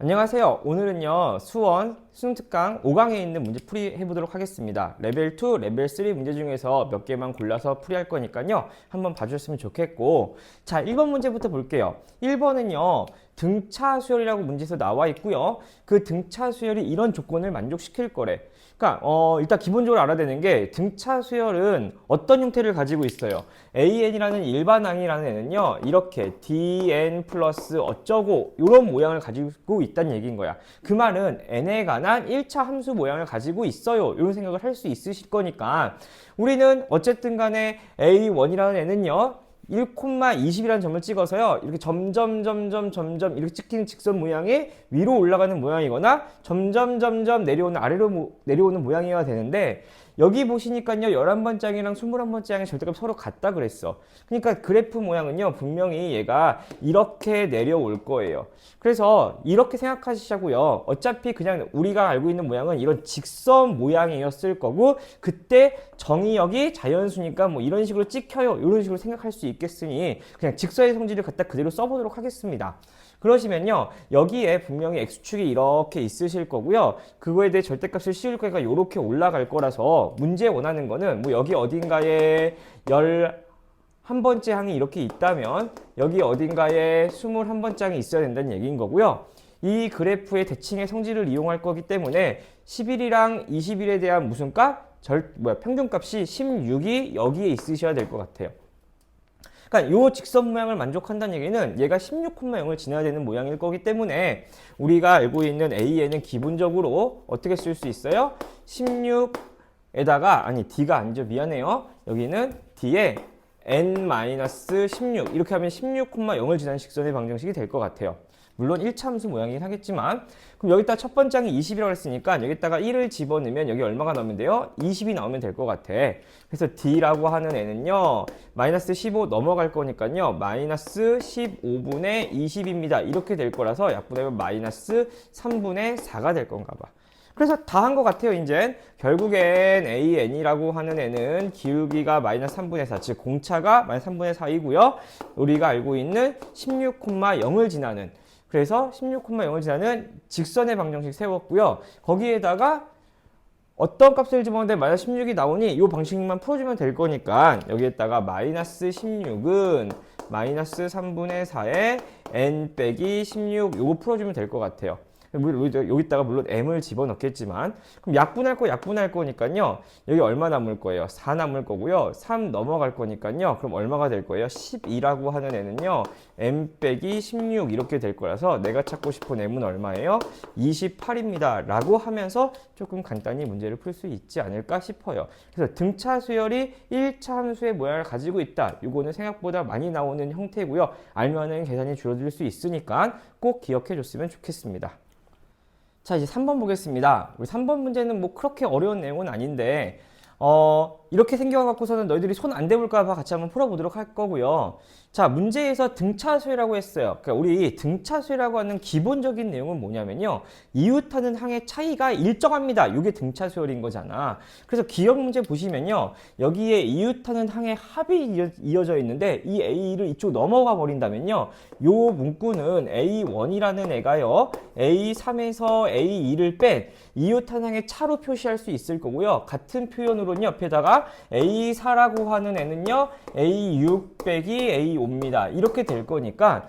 안녕하세요. 오늘은요, 수원 수능특강 5강에 있는 문제 풀이 해보도록 하겠습니다. 레벨 2, 레벨 3 문제 중에서 몇 개만 골라서 풀이할 거니까요. 한번 봐주셨으면 좋겠고. 자, 1번 문제부터 볼게요. 1번은요, 등차 수열이라고 문제에서 나와 있고요. 그 등차 수열이 이런 조건을 만족시킬 거래. 그러니까 일단 기본적으로 알아야 되는 게 등차 수열은 어떤 형태를 가지고 있어요. AN이라는 일반항이라는 애는요, 이렇게 DN 플러스 어쩌고 이런 모양을 가지고 있다는 얘기인 거야. 그 말은 n에 관한 1차 함수 모양을 가지고 있어요. 이런 생각을 할 수 있으실 거니까 우리는 어쨌든 간에 A1이라는 애는요, 1,20이라는 점을 찍어서요, 이렇게 점점 이렇게 찍히는 직선 모양이 위로 올라가는 모양이거나 점점 내려오는 아래로 내려오는 모양이어야 되는데, 여기 보시니까요 11번장이랑 21번장이 절대값 서로 같다 그랬어. 그러니까 그래프 모양은요 분명히 얘가 이렇게 내려올 거예요. 그래서 이렇게 생각하시자고요. 어차피 그냥 우리가 알고 있는 모양은 이런 직선 모양이었을 거고, 그때 정의역이 자연수니까 뭐 이런 식으로 찍혀요, 이런 식으로 생각할 수 있겠으니 그냥 직선의 성질을 갖다 그대로 써보도록 하겠습니다. 그러시면요, 여기에 분명히 x축이 이렇게 있으실 거고요. 그거에 대해 절대값을 씌울 거니까 이렇게 올라갈 거라서, 문제 원하는 거는 뭐 여기 어딘가에 11번째 항이 이렇게 있다면 여기 어딘가에 21번장이 있어야 된다는 얘기인 거고요. 이 그래프의 대칭의 성질을 이용할 거기 때문에 11이랑 21에 대한 무슨 값? 평균값이 16이 여기에 있으셔야 될 것 같아요. 그러니까 이 직선 모양을 만족한다는 얘기는 얘가 16,0을 지나야 되는 모양일 거기 때문에 우리가 알고 있는 AN은 기본적으로 어떻게 쓸 수 있어요? 16에다가, 아니 D가 아니죠, 미안해요. 여기는 D에 n-16 이렇게 하면 16,0을 지나는 직선의 방정식이 될 것 같아요. 물론 1차 함수 모양이긴 하겠지만, 그럼 여기다 첫 번째항이 20이라고 했으니까 여기다가 1을 집어넣으면 여기 얼마가 나오면 돼요? 20이 나오면 될 것 같아. 그래서 D라고 하는 애는요, 마이너스 15 넘어갈 거니까요, 마이너스 15분의 20입니다. 이렇게 될 거라서 약분하면 마이너스 3분의 4가 될 건가 봐. 그래서 다 한 것 같아요. 이제 결국엔 AN이라고 하는 애는 기울기가 마이너스 3분의 4, 즉 공차가 마이너스 3분의 4이고요. 우리가 알고 있는 16,0을 지나는, 그래서 16,0을 지나는 직선의 방정식 세웠고요. 거기에다가 어떤 값을 집어넣는데 마이너스 16이 나오니 이 방식만 풀어주면 될 거니까 여기에다가 마이너스 16은 마이너스 3분의 4에 n 빼기 16 요거 풀어주면 될 것 같아요. 여기다가 물론 m을 집어넣겠지만, 그럼 약분할 거니까요, 여기 얼마 남을 거예요? 4 남을 거고요. 3 넘어갈 거니까요, 그럼 얼마가 될 거예요? 12라고 하는 애는요, m 빼기 16 이렇게 될 거라서 내가 찾고 싶은 m은 얼마예요? 28입니다 라고 하면서 조금 간단히 문제를 풀 수 있지 않을까 싶어요. 그래서 등차 수열이 1차 함수의 모양을 가지고 있다, 이거는 생각보다 많이 나오는 형태고요. 알면은 계산이 줄어들 수 있으니까 꼭 기억해 줬으면 좋겠습니다. 자, 이제 3번 보겠습니다. 우리 3번 문제는 뭐 그렇게 어려운 내용은 아닌데, 이렇게 생겨갖고서는 너희들이 손 안 대볼까봐 같이 한번 풀어보도록 할 거고요. 자, 문제에서 등차수열이라고 했어요. 그러니까 우리 등차수열이라고 하는 기본적인 내용은 뭐냐면요, 이웃하는 항의 차이가 일정합니다. 이게 등차수열인 거잖아. 그래서 기억 문제 보시면요, 여기에 이웃하는 항의 합이 이어져 있는데 이 A를 이쪽 넘어가 버린다면요, 요 문구는 A1이라는 애가요, A3에서 A2를 뺀 이웃하는 항의 차로 표시할 수 있을 거고요. 같은 표현으로는 옆에다가 A4라고 하는 애는요, A6 빼기 A5입니다. 이렇게 될 거니까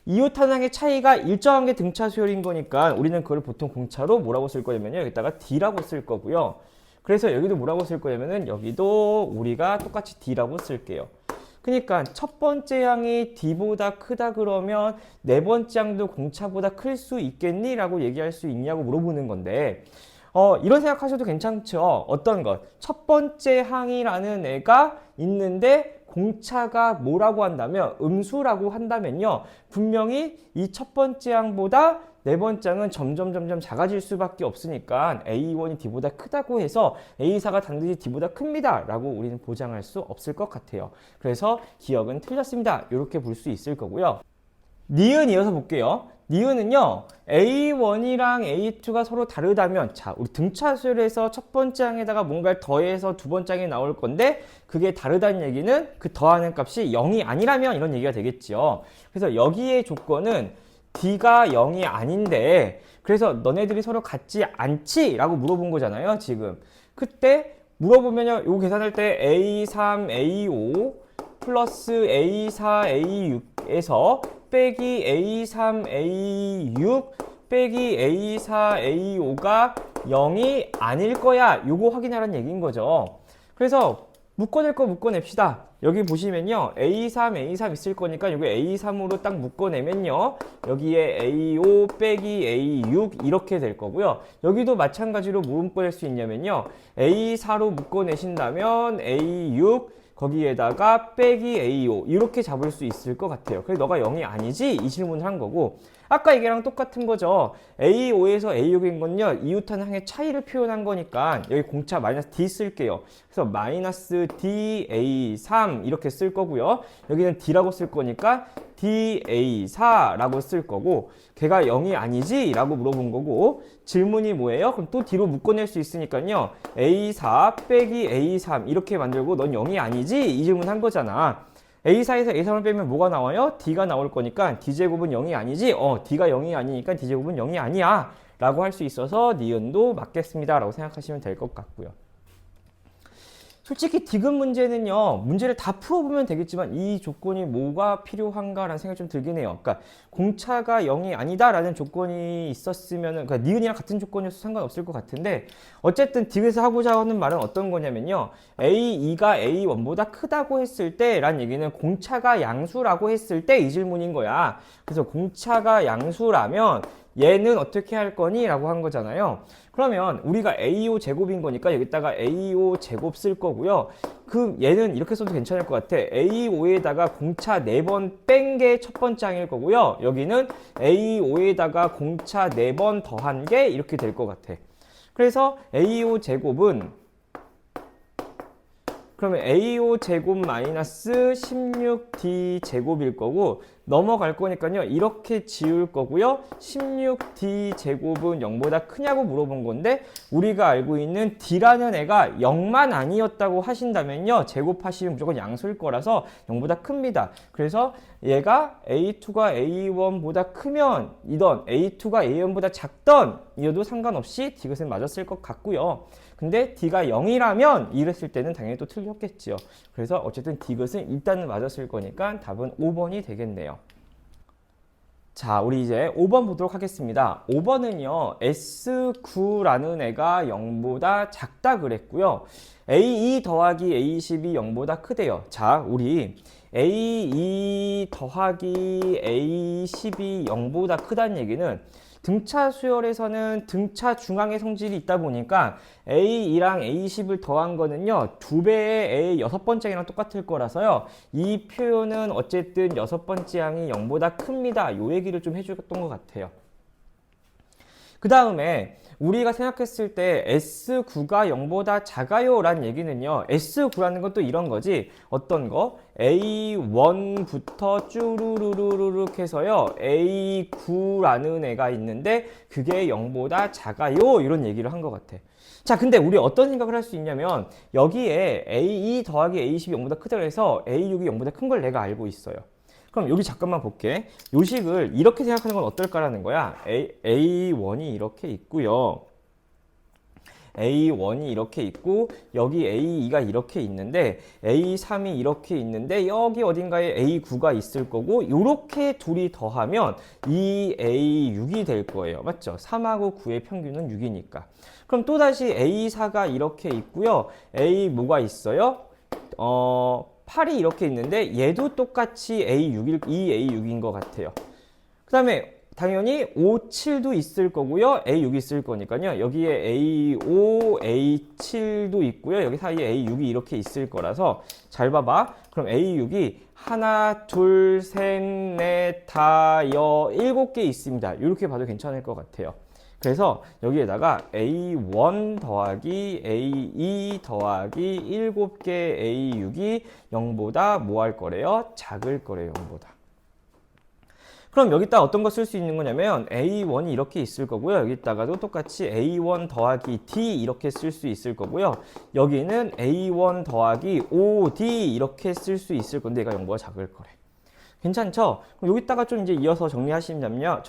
이웃하항의 차이가 일정한 게 등차 수열인 거니까 우리는 그걸 보통 공차로 뭐라고 쓸 거냐면요, 여기다가 D라고 쓸 거고요. 그래서 여기도 뭐라고 쓸 거냐면은 여기도 우리가 똑같이 D라고 쓸게요. 그러니까 첫 번째 항이 D보다 크다 그러면 네 번째 항도 공차보다 클 수 있겠니? 라고 얘기할 수 있냐고 물어보는 건데, 이런 생각하셔도 괜찮죠. 어떤 것? 첫 번째 항이라는 애가 있는데 공차가 뭐라고 한다면, 음수라고 한다면요, 분명히 이 첫 번째 항보다 네 번째 항은 점점 작아질 수밖에 없으니까 A1이 D보다 크다고 해서 A4가 반드시 D보다 큽니다 라고 우리는 보장할 수 없을 것 같아요. 그래서 기억은 틀렸습니다, 이렇게 볼 수 있을 거고요. 니은 이어서 볼게요. 니은은요, A1이랑 A2가 서로 다르다면, 자, 우리 등차수열에서 첫 번째 항에다가 뭔가를 더해서 두 번째 항에 나올 건데, 그게 다르다는 얘기는 그 더하는 값이 0이 아니라면 이런 얘기가 되겠죠. 그래서 여기에 조건은 D가 0이 아닌데 그래서 너네들이 서로 같지 않지? 라고 물어본 거잖아요, 지금. 그때 물어보면요, 이거 계산할 때 A3, A5 플러스 A4, A6에서 빼기 A3, A6 빼기 A4, A5가 0이 아닐 거야. 요거 확인하라는 얘기인 거죠. 그래서 묶어낼 거 묶어냅시다. 여기 보시면요, A3, A3 있을 거니까 여기 A3으로 딱 묶어내면요, 여기에 A5 빼기 A6 이렇게 될 거고요. 여기도 마찬가지로 뭐 묶어낼 수 있냐면요, A4로 묶어내신다면 A6 거기에다가 빼기 A5 이렇게 잡을 수 있을 것 같아요. 그래서 너가 0이 아니지? 이 질문을 한 거고, 아까 얘기랑 똑같은 거죠. A5에서 A6인 건요, 이웃한 항의 차이를 표현한 거니까 여기 공차 마이너스 D 쓸게요. 그래서 마이너스 DA3 이렇게 쓸 거고요. 여기는 D라고 쓸 거니까 DA4라고 쓸 거고, 걔가 0이 아니지? 라고 물어본 거고, 질문이 뭐예요? 그럼 또 D로 묶어낼 수 있으니까요, A4 빼기 A3 이렇게 만들고 넌 0이 아니지? 이 질문 한 거잖아. A4에서 A3을 빼면 뭐가 나와요? D가 나올 거니까 D제곱은 0이 아니지? D가 0이 아니니까 D제곱은 0이 아니야 라고 할 수 있어서 니은도 맞겠습니다 라고 생각하시면 될 것 같고요. 솔직히 디귿 문제는요, 문제를 다 풀어보면 되겠지만 이 조건이 뭐가 필요한가라는 생각이 좀 들긴 해요. 그러니까 공차가 0이 아니다라는 조건이 있었으면, 그러니까 니은이랑 같은 조건이어서 상관없을 것 같은데, 어쨌든 디귿에서 하고자 하는 말은 어떤 거냐면요, A2가 A1보다 크다고 했을 때 라는 얘기는 공차가 양수라고 했을 때 이 질문인 거야. 그래서 공차가 양수라면 얘는 어떻게 할 거니? 라고 한 거잖아요. 그러면 우리가 A5 제곱인 거니까 여기다가 A5 제곱 쓸 거고요. 그 얘는 이렇게 써도 괜찮을 것 같아. A5에다가 공차 4번 뺀 게 첫 번째 항일 거고요. 여기는 A5에다가 공차 4번 더한 게 이렇게 될 것 같아. 그래서 A5 제곱은, 그러면 A5 제곱 마이너스 16D 제곱일 거고, 넘어갈 거니까요, 이렇게 지울 거고요. 16D 제곱은 0보다 크냐고 물어본 건데, 우리가 알고 있는 D라는 애가 0만 아니었다고 하신다면요, 제곱하시면 무조건 양수일 거라서 0보다 큽니다. 그래서 얘가 A2가 A1보다 크면 이던, A2가 A1보다 작던 이어도 상관없이 디귿은 맞았을 것 같고요. 근데 D가 0이라면 이랬을 때는 당연히 또 틀렸겠죠. 그래서 어쨌든 디귿은 일단은 맞았을 거니까 답은 5번이 되겠네요. 자, 우리 이제 5번 보도록 하겠습니다. 5번은요, S9라는 애가 0보다 작다 그랬고요. A2 더하기 A10이 0보다 크대요. 자, 우리 A2 더하기 A10이 0보다 크다는 얘기는 등차 수열에서는 등차 중앙의 성질이 있다 보니까 A2랑 A10을 더한 거는요, 2배의 A 6번째 항이랑 똑같을 거라서요, 이 표현은 어쨌든 6번째 항이 0보다 큽니다. 요 얘기를 좀 해줬던 것 같아요. 그 다음에 우리가 생각했을 때 S9가 0보다 작아요 라는 얘기는요, S9라는 건 또 이런 거지. 어떤 거? A1부터 쭈루루루룩 해서요, A9라는 애가 있는데 그게 0보다 작아요 이런 얘기를 한 것 같아. 자, 근데 우리 어떤 생각을 할 수 있냐면, 여기에 A2 더하기 A10이 0보다 크다고 해서 A6이 0보다 큰 걸 내가 알고 있어요. 그럼 여기 잠깐만 볼게. 요식을 이렇게 생각하는 건 어떨까라는 거야. A1이 이렇게 있고요. A1이 이렇게 있고, 여기 A2가 이렇게 있는데, A3이 이렇게 있는데, 여기 어딘가에 A9가 있을 거고, 요렇게 둘이 더하면 2A6이 될 거예요. 맞죠? 3하고 9의 평균은 6이니까. 그럼 또다시 A4가 이렇게 있고요. A 뭐가 있어요? 8이 이렇게 있는데 얘도 똑같이 A6인 것 같아요. 그 다음에 당연히 5, 7도 있을 거고요. A6이 있을 거니까요. 여기에 A5, A7도 있고요. 여기 사이에 A6이 이렇게 있을 거라서 잘 봐봐. 그럼 A6이 하나, 둘, 셋, 넷, 다, 7개 있습니다. 이렇게 봐도 괜찮을 것 같아요. 그래서 여기에다가 A1 더하기 A2 더하기 7개 A6이 0보다 뭐 할 거래요? 작을 거래요, 0보다. 그럼 여기다 어떤 거 쓸 수 있는 거냐면 A1이 이렇게 있을 거고요. 여기다가도 똑같이 A1 더하기 D 이렇게 쓸 수 있을 거고요. 여기는 A1 더하기 OD 이렇게 쓸 수 있을 건데 얘가 0보다 작을 거래. 괜찮죠? 그럼 여기다가 좀 이제 이어서 정리하신다면요.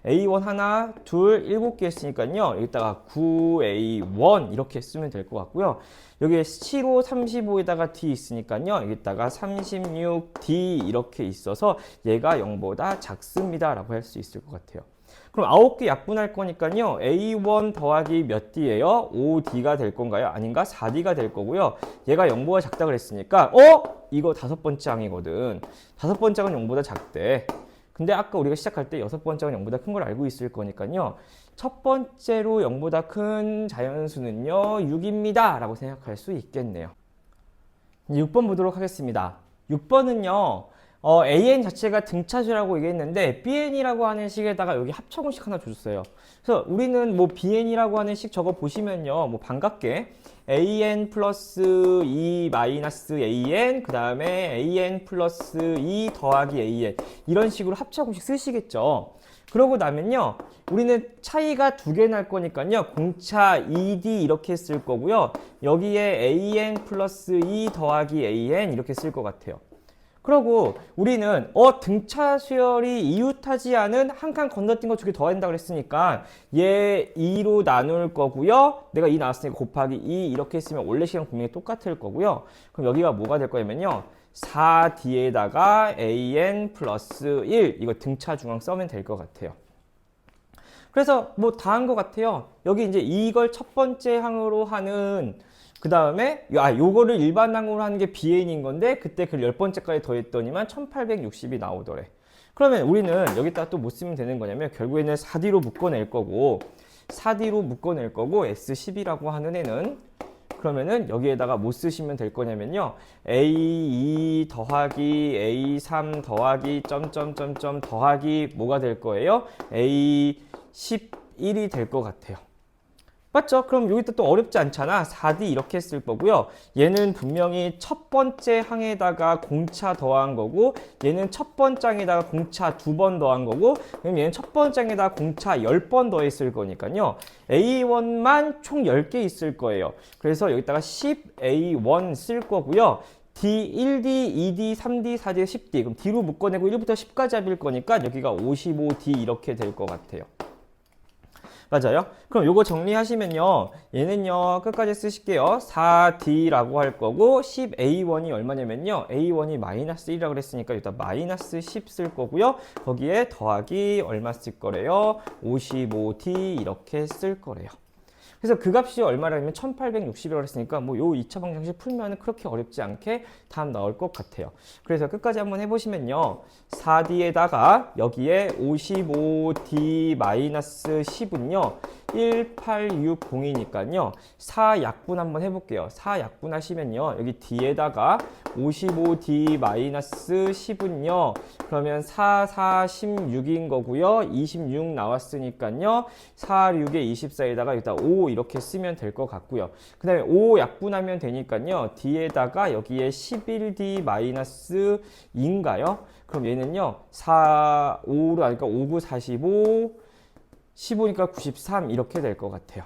A1 하나, 둘, 7개 했으니까요. 여기다가 9A1 이렇게 쓰면 될 것 같고요. 여기에 7, 35에다가 D 있으니까요. 여기다가 36D 이렇게 있어서 얘가 0보다 작습니다. 라고 할 수 있을 것 같아요. 그럼 9개 약분할 거니까요. A1 더하기 몇 D예요? 5D가 될 건가요? 아닌가? 4D가 될 거고요. 얘가 0보다 작다 그랬으니까 이거 5번째 항이거든. 5번째 항은 0보다 작대. 근데 아까 우리가 시작할 때 6번째 항은 0보다 큰 걸 알고 있을 거니까요. 첫 번째로 0보다 큰 자연수는요. 6입니다. 라고 생각할 수 있겠네요. 6번 보도록 하겠습니다. 6번은요. AN 자체가 등차수라고 얘기했는데 BN이라고 하는 식에다가 여기 합쳐공식 하나 줘줬어요. 그래서 우리는 뭐 BN이라고 하는 식 적어 보시면요. 뭐 반갑게 AN 플러스 2 마이너스 AN 그 다음에 AN 플러스 2 더하기 AN 이런 식으로 합쳐공식 쓰시겠죠. 그러고 나면요. 우리는 차이가 두 개 날 거니까요. 공차 2D 이렇게 쓸 거고요. 여기에 AN 플러스 2 더하기 AN 이렇게 쓸 것 같아요. 그러고 우리는 등차 수열이 이웃하지 않은 한 칸 건너뛴 거 두 개 더한다 그랬으니까 얘 2로 나눌 거고요. 내가 2 나왔으니까 곱하기 2 이렇게 했으면 원래 식이랑 분명히 똑같을 거고요. 그럼 여기가 뭐가 될 거냐면요. 4D에다가 AN 플러스 1 이거 등차 중앙 써면 될 것 같아요. 그래서 뭐 다 한 것 같아요. 여기 이제 이걸 첫 번째 항으로 하는 그 다음에 요거를 일반항으로 하는 게 BN인 건데 그때 그 10번째까지 더했더니만 1860이 나오더래. 그러면 우리는 여기다 또 뭐 쓰면 되는 거냐면 결국에는 4D로 묶어낼 거고 S10이라고 하는 애는 그러면은 여기에다가 뭐 쓰시면 될 거냐면요. A2 더하기 A3 더하기 점점점점 더하기 뭐가 될 거예요? A11이 될 것 같아요. 맞죠? 그럼 여기다 또 어렵지 않잖아. 4D 이렇게 쓸 거고요. 얘는 분명히 첫 번째 항에다가 공차 더한 거고 얘는 첫 번째 항에다가 공차 2번 더한 거고 그럼 얘는 첫 번째 항에다가 공차 10번 더했을 거니까요. A1만 총 10개 있을 거예요. 그래서 여기다가 10A1 쓸 거고요. D, 1D, 2D, 3D, 4D, 10D 그럼 D로 묶어내고 1부터 10까지 합일 거니까 여기가 55D 이렇게 될 것 같아요. 맞아요? 그럼 요거 정리하시면요. 얘는요. 끝까지 쓰실게요. 4D라고 할 거고 10A1이 얼마냐면요. A1이 마이너스 1이라고 그랬으니까 여기다 마이너스 10 쓸 거고요. 거기에 더하기 얼마 쓸 거래요? 55D 이렇게 쓸 거래요. 그래서 그 값이 얼마라면 1860이라고 했으니까 뭐 요 2차 방정식 풀면 그렇게 어렵지 않게 답 나올 것 같아요. 그래서 끝까지 한번 해보시면요. 4D에다가 여기에 55D-10은요. 1860이니까요. 4약분 한번 해볼게요. 4약분 하시면요. 여기 D에다가 55D-10은요. 그러면 4, 4, 16인 거고요. 26 나왔으니까요. 4, 6에 24에다가 여기다 5 이렇게 쓰면 될 것 같고요. 그 다음에 5 약분하면 되니까요. D에다가 여기에 11D-2인가요? 그럼 얘는요. 4, 5로 하니까 5, 9, 45, 15니까 93 이렇게 될 것 같아요.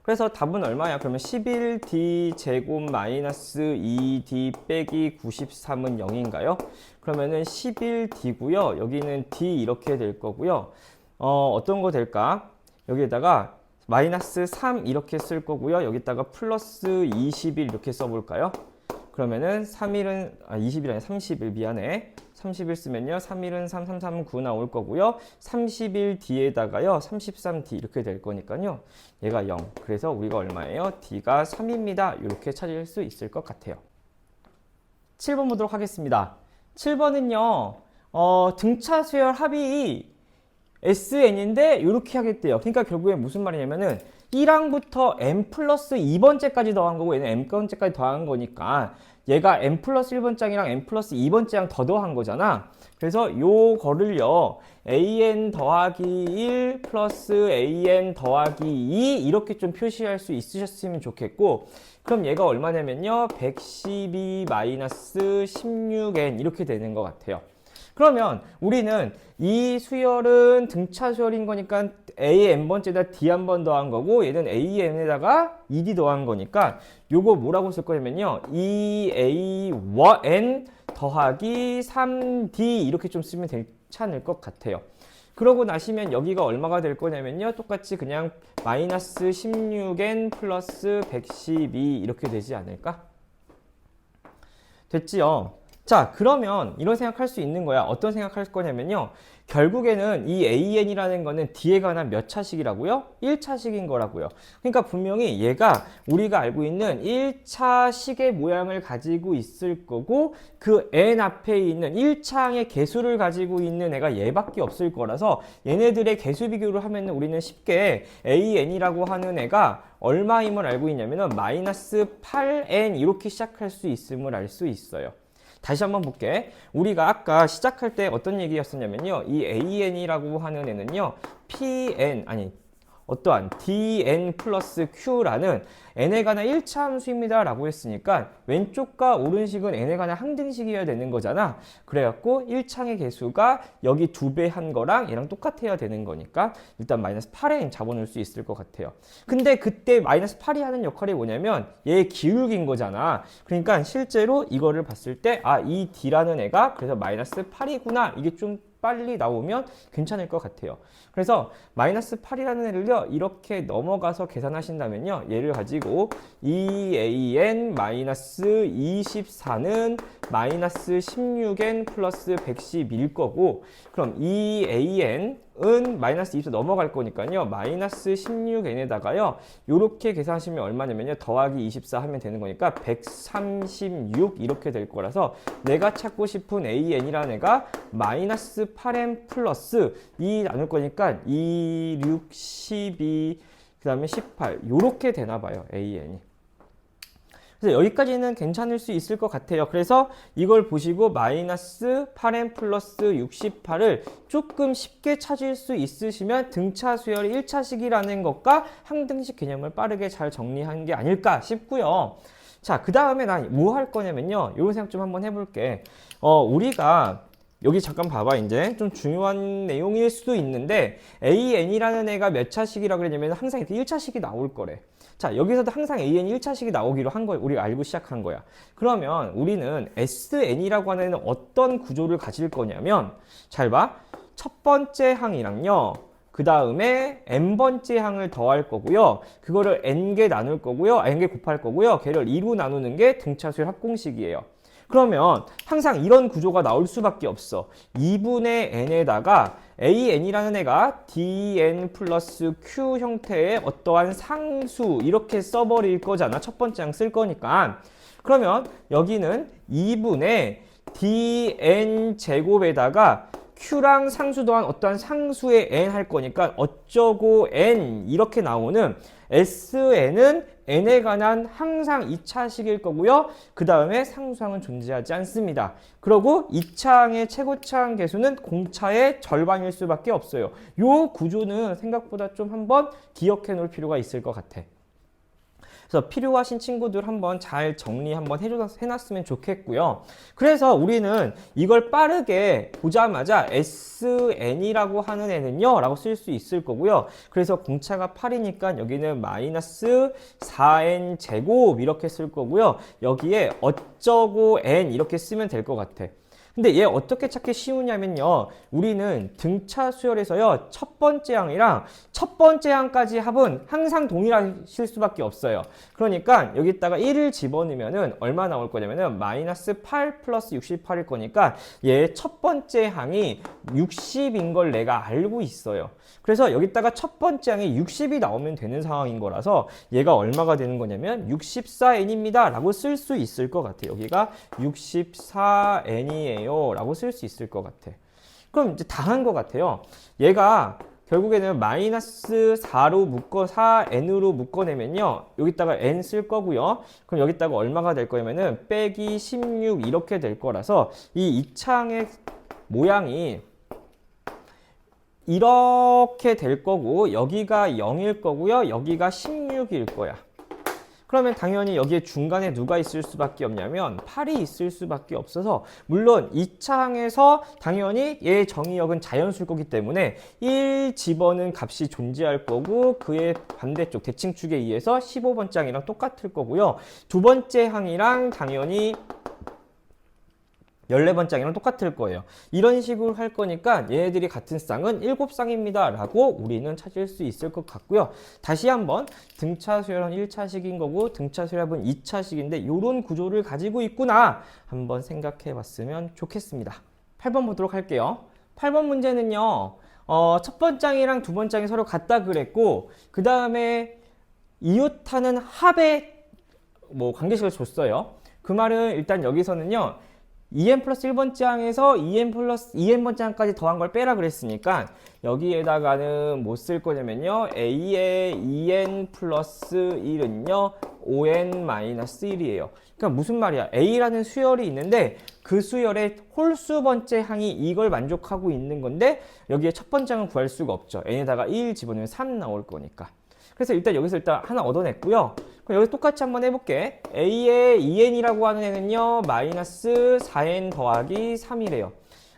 그래서 답은 얼마야? 그러면 11D 제곱 마이너스 2D 빼기 93은 0인가요? 그러면은 11D고요. 여기는 D 이렇게 될 거고요. 어떤 거 될까? 여기에다가 마이너스 3 이렇게 쓸 거고요. 여기다가 플러스 21 이렇게 써볼까요? 그러면은 3일은 20일 아니 30일 미안해. 30일 쓰면요. 3일은 3, 3, 3, 9 나올 거고요. 30일 뒤에다가요. 33D 이렇게 될 거니까요. 얘가 0. 그래서 우리가 얼마예요? D가 3입니다. 이렇게 찾을 수 있을 것 같아요. 7번 보도록 하겠습니다. 7번은요. 등차 수열 합이 SN인데 이렇게 하겠대요. 그러니까 결국에 무슨 말이냐면은 1항부터 n 플러스 2번째까지 더한 거고 얘는 n번째까지 더한 거니까 얘가 n 플러스 1번장이랑 n 플러스 2번째랑 더 더한 거잖아. 그래서 요거를요 an 더하기 1 플러스 an 더하기 2 이렇게 좀 표시할 수 있으셨으면 좋겠고 그럼 얘가 얼마냐면요 112 마이너스 16n 이렇게 되는 것 같아요. 그러면 우리는 이 수열은 등차 수열인 거니까 A n번째에다 D 한 번 더한 거고 얘는 A n에다가 2D 더한 거니까 요거 뭐라고 쓸 거냐면요. 2A n 더하기 3D 이렇게 좀 쓰면 괜찮을 것 같아요. 그러고 나시면 여기가 얼마가 될 거냐면요. 똑같이 그냥 마이너스 16n 플러스 112 이렇게 되지 않을까? 됐지요? 자, 그러면 이런 생각할 수 있는 거야. 어떤 생각할 거냐면요. 결국에는 이 AN이라는 거는 D에 관한 몇 차식이라고요? 1차식인 거라고요. 그러니까 분명히 얘가 우리가 알고 있는 1차식의 모양을 가지고 있을 거고 그 N 앞에 있는 1차항의 개수를 가지고 있는 애가 얘밖에 없을 거라서 얘네들의 개수 비교를 하면 우리는 쉽게 AN이라고 하는 애가 얼마임을 알고 있냐면은 마이너스 8N 이렇게 시작할 수 있음을 알 수 있어요. 다시 한번 볼게. 우리가 아까 시작할 때 어떤 얘기였었냐면요. 이 AN이라고 하는 애는요. PN, 아니, 어떠한 DN 플러스 Q라는 n에 관한 1차 함수입니다 라고 했으니까 왼쪽과 오른식은 n에 관한 항등식이어야 되는 거잖아. 그래갖고 1창의 개수가 여기 2배 한 거랑 얘랑 똑같아야 되는 거니까 일단 마이너스 8n 잡아놓을 수 있을 것 같아요. 근데 그때 마이너스 8이 하는 역할이 뭐냐면 얘의 기울기인 거잖아. 그러니까 실제로 이거를 봤을 때 아, 이 D라는 애가 그래서 마이너스 8이구나. 이게 좀 빨리 나오면 괜찮을 것 같아요. 그래서 마이너스 8이라는 애를요 이렇게 넘어가서 계산하신다면요 얘를 가지고 2an 마이너스 24는 마이너스 16n 플러스 110일 거고 그럼 2an은 마이너스 24 넘어갈 거니까요 마이너스 16n에다가요 요렇게 계산하시면 얼마냐면요 더하기 24 하면 되는 거니까 136 이렇게 될 거라서 내가 찾고 싶은 an이라는 애가 마이너스 8n 플러스 2 나눌 거니까 2, 6, 12 그 다음에 18 요렇게 되나 봐요 an이. 그래서 여기까지는 괜찮을 수 있을 것 같아요. 그래서 이걸 보시고 마이너스 8n 플러스 68을 조금 쉽게 찾을 수 있으시면 등차 수열이 1차식이라는 것과 항등식 개념을 빠르게 잘 정리한 게 아닐까 싶고요. 자, 그 다음에 난 뭐 할 거냐면요. 이런 생각 좀 한번 해볼게. 우리가 여기 잠깐 봐봐. 이제 좀 중요한 내용일 수도 있는데 AN이라는 애가 몇 차식이라고 그랬냐면 항상 이렇게 1차식이 나올 거래. 자, 여기서도 항상 AN이 1차식이 나오기로 한 거예요. 우리가 알고 시작한 거야. 그러면 우리는 SN이라고 하는 애는 어떤 구조를 가질 거냐면 잘 봐. 첫 번째 항이랑요. 그 다음에 n번째 항을 더할 거고요. 그거를 n개 나눌 거고요. n개 곱할 거고요. 걔를 2로 나누는 게 등차수열 합공식이에요. 그러면 항상 이런 구조가 나올 수밖에 없어. 2분의 n에다가 an이라는 애가 dn 플러스 q 형태의 어떠한 상수 이렇게 써버릴 거잖아. 첫 번째 항 쓸 거니까. 그러면 여기는 2분의 dn 제곱에다가 q랑 상수 더한 어떠한 상수의 n 할 거니까 어쩌고 n 이렇게 나오는 SN은 n에 관한 항상 2차식일 거고요. 그 다음에 상수항은 존재하지 않습니다. 그리고 2차항의 최고차항 개수는 공차의 절반일 수밖에 없어요. 이 구조는 생각보다 좀 한번 기억해 놓을 필요가 있을 것 같아. 그래서 필요하신 친구들 한번 잘 정리 한번 해놨으면 좋겠고요. 그래서 우리는 이걸 빠르게 보자마자 SN이라고 하는 애는요 라고 쓸 수 있을 거고요. 그래서 공차가 8이니까 여기는 마이너스 4n 제곱 이렇게 쓸 거고요. 여기에 어쩌고 n 이렇게 쓰면 될 것 같아. 근데 얘 어떻게 찾기 쉬우냐면요. 우리는 등차 수열에서요. 첫 번째 항이랑 첫 번째 항까지 합은 항상 동일하실 수밖에 없어요. 그러니까 여기다가 1을 집어넣으면은 얼마 나올 거냐면은 마이너스 8 플러스 68일 거니까 얘 첫 번째 항이 60인 걸 내가 알고 있어요. 그래서 여기다가 첫 번째 항이 60이 나오면 되는 상황인 거라서 얘가 얼마가 되는 거냐면 64n입니다 라고 쓸 수 있을 것 같아요. 여기가 64n이에요 라고 쓸 수 있을 것 같아. 그럼 이제 다 한 것 같아요. 얘가 결국에는 마이너스 4n으로 묶어내면요. 여기다가 n 쓸 거고요. 그럼 여기다가 얼마가 될 거냐면은 빼기 16 이렇게 될 거라서 이 2차항의 모양이 이렇게 될 거고 여기가 0일 거고요. 여기가 16일 거야. 그러면 당연히 여기에 중간에 누가 있을 수밖에 없냐면 8이 있을 수밖에 없어서, 물론 2차 항에서 당연히 얘의 정의역은 자연수일 거기 때문에 1 집어넣은 값이 존재할 거고, 그의 반대쪽 대칭축에 의해서 15번째 항이랑 똑같을 거고요. 두 번째 항이랑 당연히 14번장이랑 똑같을 거예요. 이런 식으로 할 거니까 얘네들이 같은 쌍은 7쌍입니다 라고 우리는 찾을 수 있을 것 같고요. 다시 한번 등차 수열은 1차식인 거고 등차 수열은 2차식인데 이런 구조를 가지고 있구나 한번 생각해 봤으면 좋겠습니다. 8번 보도록 할게요. 8번 문제는요. 첫 번장이랑 두 번장이 서로 같다 그랬고, 그 다음에 이웃하는 합의 관계식을 줬어요. 그 말은 일단 여기서는요. 2n 플러스 1번째 항에서 2n 플러스 2n번째 항까지 더한 걸 빼라 그랬으니까 여기에다가는 뭐 쓸 거냐면요. a의 2n 플러스 1은요. 5n 마이너스 1이에요. 그러니까 무슨 말이야. a라는 수열이 있는데 그 수열의 홀수 번째 항이 이걸 만족하고 있는 건데 여기에 첫 번째 항은 구할 수가 없죠. n에다가 1 집어넣으면 3 나올 거니까. 그래서 여기서 일단 하나 얻어냈고요. 그럼 여기 똑같이 한번 해볼게. a의 2n이라고 하는 애는요. 마이너스 4n 더하기 3이래요.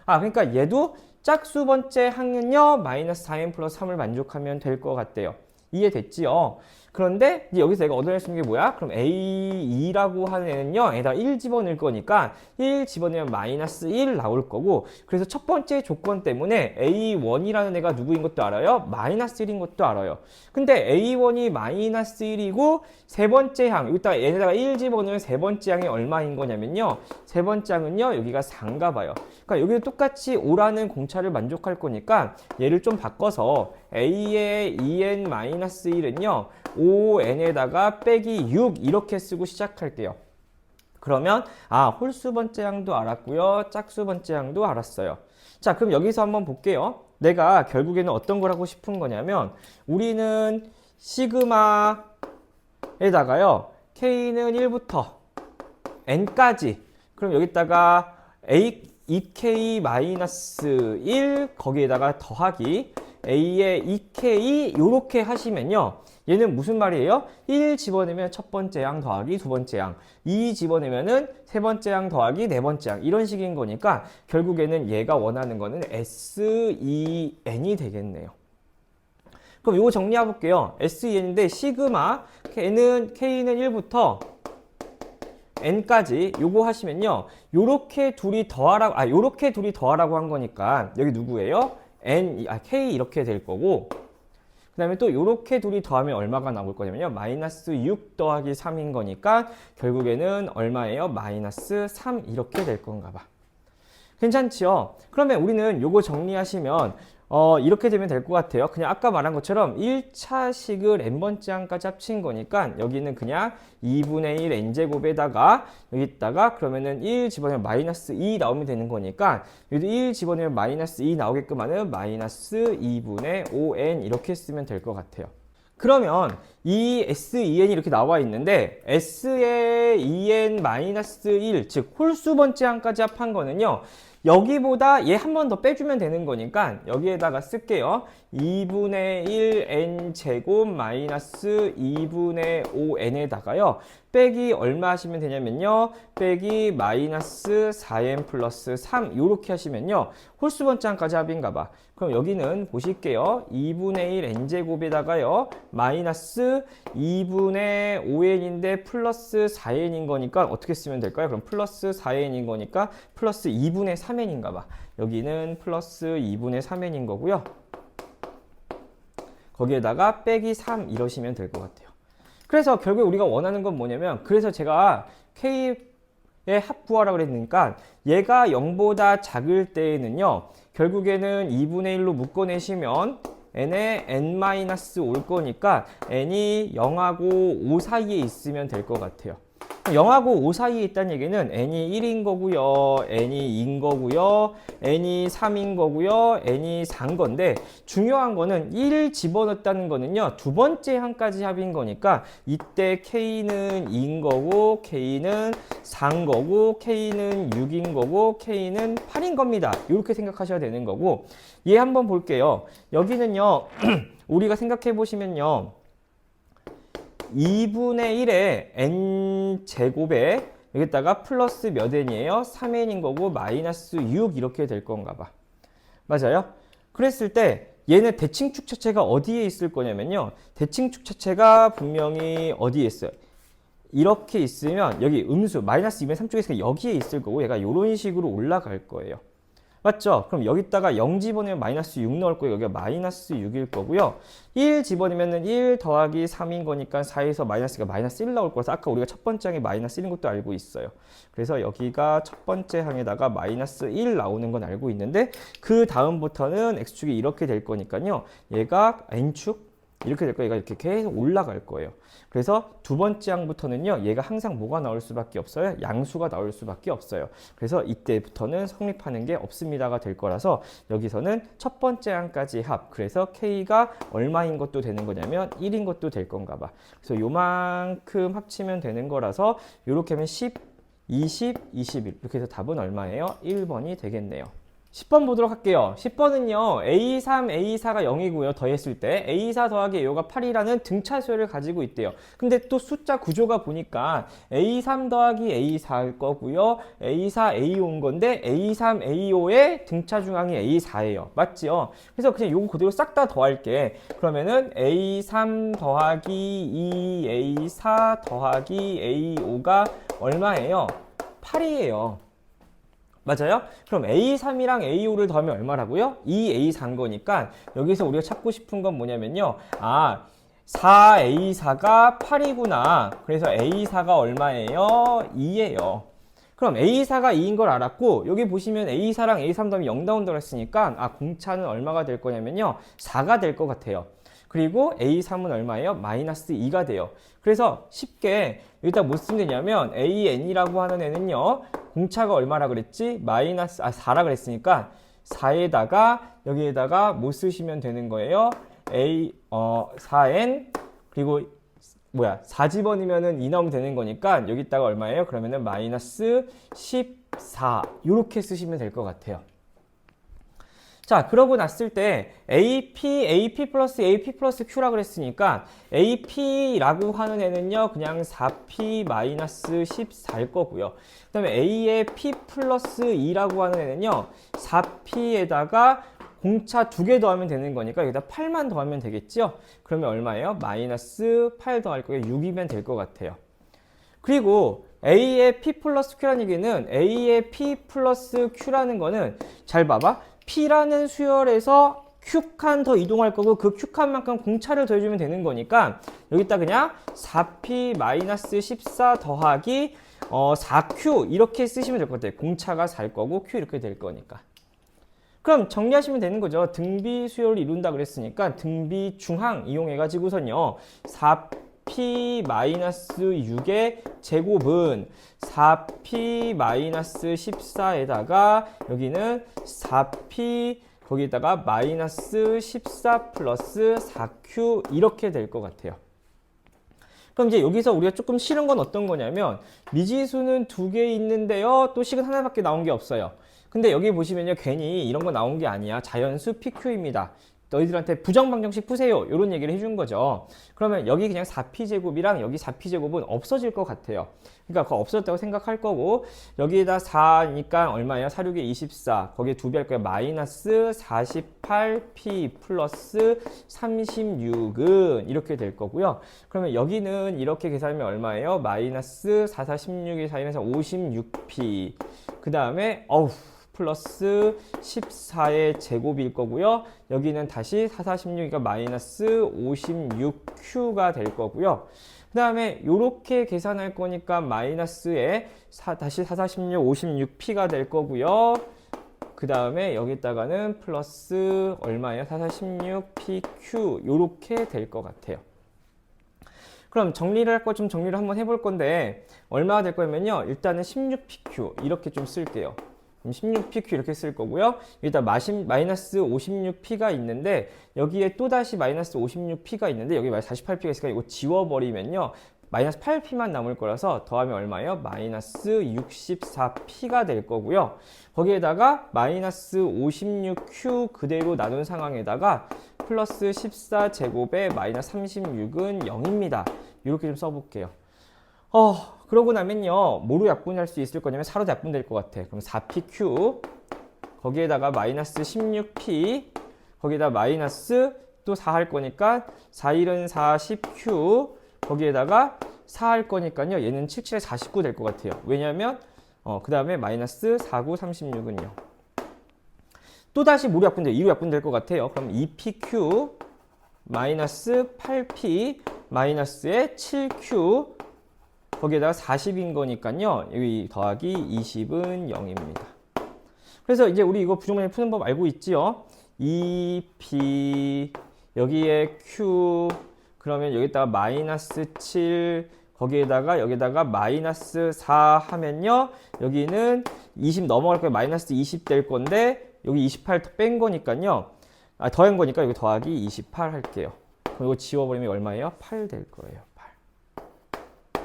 그러니까 얘도 짝수 번째 항은요. 마이너스 4n 플러스 3을 만족하면 될 것 같대요. 이해됐지요? 그런데 이제 여기서 내가 얻어낼 수 있는 게 뭐야? 그럼 A2라고 하는 애는요. 에다 1 집어넣을 거니까 1 집어넣으면 마이너스 1 나올 거고, 그래서 첫 번째 조건 때문에 A1이라는 애가 누구인 것도 알아요? 마이너스 1인 것도 알아요. 근데 A1이 마이너스 1이고 세 번째 항, 여기다가 얘네다가 1 집어넣으면 세 번째 항이 얼마인 거냐면요. 세 번째 항은요. 여기가 4인가 봐요. 그러니까 여기도 똑같이 5라는 공차를 만족할 거니까 얘를 좀 바꿔서 A의 2n 마이너스 1은요. 5n에다가 빼기 6 이렇게 쓰고 시작할게요. 그러면 홀수 번째 항도 알았고요. 짝수 번째 항도 알았어요. 자, 그럼 여기서 한번 볼게요. 내가 결국에는 어떤 걸 하고 싶은 거냐면 우리는 시그마에다가요. k는 1부터 n까지, 그럼 여기다가 2k-1 거기에다가 더하기 a의 2k 요렇게 하시면요. 얘는 무슨 말이에요? 1 집어내면 첫 번째 항 더하기 두 번째 항, 2 집어내면은 세 번째 항 더하기 네 번째 항, 이런 식인 거니까 결국에는 얘가 원하는 거는 SEN이 되겠네요. 그럼 이거 정리해 볼게요. SEN인데 시그마 K는 1부터 n까지 요거 하시면요. 요렇게 둘이 더하라고 요렇게 둘이 더하라고 한 거니까 여기 누구예요? K 이렇게 될 거고, 그 다음에 또 요렇게 둘이 더하면 얼마가 나올 거냐면요. 마이너스 6 더하기 3인 거니까 결국에는 얼마예요? 마이너스 3 이렇게 될 건가 봐. 괜찮지요? 그러면 우리는 요거 정리하시면 이렇게 되면 될 것 같아요. 그냥 아까 말한 것처럼 1차식을 n번째 항까지 합친 거니까 여기는 그냥 2분의 1 n제곱에다가 여기다가 그러면은 1 집어넣으면 마이너스 2 나오면 되는 거니까 여기도 1 집어넣으면 마이너스 2 나오게끔 하는 마이너스 2분의 5n 이렇게 쓰면 될 것 같아요. 그러면 이 SEN이 이렇게 나와 있는데 S의 2n-1, 즉 홀수 번째 항까지 합한 거는요. 여기보다 얘 한 번 더 빼주면 되는 거니까 여기에다가 쓸게요. 2분의 1 n제곱 마이너스 2분의 5n에다가요. 빼기 얼마 하시면 되냐면요. 빼기 마이너스 4n 플러스 3 요렇게 하시면요. 홀수 번째 항까지 합인가 봐. 그럼 여기는 보실게요. 2분의 1 n제곱에다가요. 마이너스 2분의 5n인데 플러스 4n인 거니까 어떻게 쓰면 될까요? 그럼 플러스 4n인 거니까 플러스 2분의 3n인가 봐. 여기는 플러스 2분의 3n인 거고요. 거기에다가 빼기 3 이러시면 될 것 같아요. 그래서 결국 우리가 원하는 건 뭐냐면, 그래서 제가 K의 합 구하라고 그랬으니까 얘가 0보다 작을 때에는요. 결국에는 2분의 1로 묶어내시면 n에 n- 올 거니까 n이 0하고 5 사이에 있으면 될 것 같아요. 0하고 5 사이에 있다는 얘기는 n이 1인 거고요, n이 2인 거고요, n이 3인 거고요, n이 4인 건데 중요한 거는 1 집어넣었다는 거는요. 두 번째 항까지 합인 거니까 이때 k는 2인 거고 k는 4인 거고 k는 6인 거고 k는 8인 겁니다. 이렇게 생각하셔야 되는 거고, 얘 한번 볼게요. 여기는요. 우리가 생각해 보시면요. 2분의 1의 n 제곱에 여기다가 플러스 몇 n이에요? 3n인 거고 마이너스 6 이렇게 될 건가 봐. 맞아요? 그랬을 때 얘는 대칭축 자체가 어디에 있을 거냐면요. 대칭축 자체가 분명히 어디에 있어요? 이렇게 있으면 여기 음수 마이너스 2분의 3 쪽에서 여기에 있을 거고 얘가 이런 식으로 올라갈 거예요. 맞죠? 그럼 여기다가 0 집어넣으면 마이너스 6 넣을 거예요. 여기가 마이너스 6일 거고요. 1 집어넣으면 1 더하기 3인 거니까 4에서 마이너스가 마이너스 1 나올 거라서 아까 우리가 첫 번째 항에 마이너스 1인 것도 알고 있어요. 그래서 여기가 첫 번째 항에다가 마이너스 1 나오는 건 알고 있는데 그 다음부터는 x축이 이렇게 될 거니까요. 얘가 n축 이렇게 될 거예요. 얘가 이렇게 계속 올라갈 거예요. 그래서 두 번째 항부터는요. 얘가 항상 뭐가 나올 수밖에 없어요? 양수가 나올 수밖에 없어요. 그래서 이때부터는 성립하는 게 없습니다가 될 거라서 여기서는 첫 번째 항까지 합. 그래서 k가 얼마인 것도 되는 거냐면 1인 것도 될 건가 봐. 그래서 요만큼 합치면 되는 거라서 이렇게 하면 10, 20, 21 이렇게 해서 답은 얼마예요? 1번이 되겠네요. 10번 보도록 할게요. 10번은요. A3, A4가 0이고요. 더했을 때 A4 더하기 A가 8이라는 등차 수열을 가지고 있대요. 근데 또 숫자 구조가 보니까 A3 더하기 A4일 거고요. A4, A5인 건데 A3, A5의 등차 중앙이 A4예요. 맞지요? 그래서 그냥 요거 그대로 싹 다 더할게. 그러면은 A3 더하기 2A4 더하기 A5가 얼마예요? 8이에요. 맞아요? 그럼 A3이랑 A5를 더하면 얼마라고요? 2A4인 거니까 여기서 우리가 찾고 싶은 건 뭐냐면요. 4A4가 8이구나. 그래서 A4가 얼마예요? 2예요. 그럼 A4가 2인 걸 알았고 여기 보시면 A4랑 A3 더하면 0 나온다고 했으니까 공차는 얼마가 될 거냐면요. 4가 될 것 같아요. 그리고 A3은 얼마예요? 마이너스 2가 돼요. 그래서 쉽게 여기다 뭐 쓰면 되냐면 AN이라고 하는 애는요. 공차가 얼마라 그랬지? 마이너스 4라 그랬으니까 4에다가 여기에다가 뭐 쓰시면 되는 거예요? 4n 그리고 4 집어넣으면은 2 나오면 되는 거니까 여기다가 얼마예요? 그러면은 마이너스 14 이렇게 쓰시면 될 것 같아요. 자, 그러고 났을 때 AP 플러스 Q라 그랬으니까 AP라고 하는 애는요, 그냥 4P 마이너스 14일 거고요. 그 다음에 A의 P 플러스 2라고 하는 애는요, 4P에다가 공차 2개 더하면 되는 거니까 여기다 8만 더하면 되겠죠? 그러면 얼마예요? 마이너스 8 더할 거예요. 6이면 될 것 같아요. 그리고 A의 P 플러스 Q라는 얘기는 A의 P 플러스 Q라는 거는 잘 봐봐. P라는 수열에서 Q칸 더 이동할 거고 그 Q칸만큼 공차를 더해주면 되는 거니까 여기다 그냥 4P-14 더하기 4Q 이렇게 쓰시면 될 것 같아요. 공차가 4일 거고 Q 이렇게 될 거니까. 그럼 정리하시면 되는 거죠. 등비 수열을 이룬다 그랬으니까 등비 중항 이용해가지고선요. 4P-6의 제곱은 4P-14에다가 여기는 4P 거기다가 마이너스 14 플러스 4Q 이렇게 될 것 같아요. 그럼 이제 여기서 우리가 조금 싫은 건 어떤 거냐면 미지수는 2개 있는데요. 또 식은 하나밖에 나온 게 없어요. 근데 여기 보시면요. 괜히 이런 거 나온 게 아니야. 자연수 PQ입니다. 너희들한테 부정방정식 푸세요. 이런 얘기를 해준 거죠. 그러면 여기 그냥 4P제곱이랑 여기 4P제곱은 없어질 것 같아요. 그러니까 그거 없어졌다고 생각할 거고 여기에다 4니까 얼마예요? 4, 6에 24. 거기에 2배 할 거예요. 마이너스 48P 플러스 36은 이렇게 될 거고요. 그러면 여기는 이렇게 계산하면 얼마예요? 마이너스 4, 4, 16의 사이에서 56P. 그 다음에 플러스 14의 제곱일 거고요. 여기는 다시 4, 4, 16이니까 마이너스 56Q가 될 거고요. 그 다음에 이렇게 계산할 거니까 마이너스에 다시 4, 4, 16, 56P가 될 거고요. 그 다음에 여기다가는 플러스 얼마예요? 4, 4, 16PQ 이렇게 될 것 같아요. 그럼 정리를 할 거 좀 정리를 한번 해볼 건데 얼마가 될 거냐면요. 일단은 16PQ 이렇게 좀 쓸게요. 16PQ 이렇게 쓸 거고요. 여기다 마이너스 56P가 있는데 여기에 또다시 마이너스 56P가 있는데 여기 48P가 있으니까 이거 지워버리면요. 마이너스 8p만 남을 거라서 더하면 얼마예요? 마이너스 64p가 될 거고요. 거기에다가 마이너스 56q 그대로 나눈 상황에다가 플러스 14제곱에 마이너스 36은 0입니다. 이렇게 좀 써볼게요. 그러고 나면요. 뭐로 약분할 수 있을 거냐면 4로 약분될 것 같아. 그럼 4pq 거기에다가 마이너스 16p 거기에다 마이너스 또 4 할 거니까 4일은 40q 거기에다가 4 할 거니까요. 얘는 77에 49 될 것 같아요. 왜냐하면 그 다음에 마이너스 49, 36은요. 또 다시 뭐로 약분돼? 2로 약분될 것 같아요. 그럼 2pq 마이너스 8p 마이너스에 7q 거기에다가 40인 거니까요. 여기 더하기 20은 0입니다. 그래서 이제 우리 이거 부정문제 푸는 법 알고 있지요? 2p 여기에 q 그러면 여기다가 마이너스 7 거기에다가 여기다가 마이너스 4 하면요. 여기는 20 넘어갈 거예요. 마이너스 20 될 건데 여기 28 뺀 거니까요. 더한 거니까 여기 더하기 28 할게요. 그럼 이거 지워버리면 얼마예요? 8 될 거예요. 8.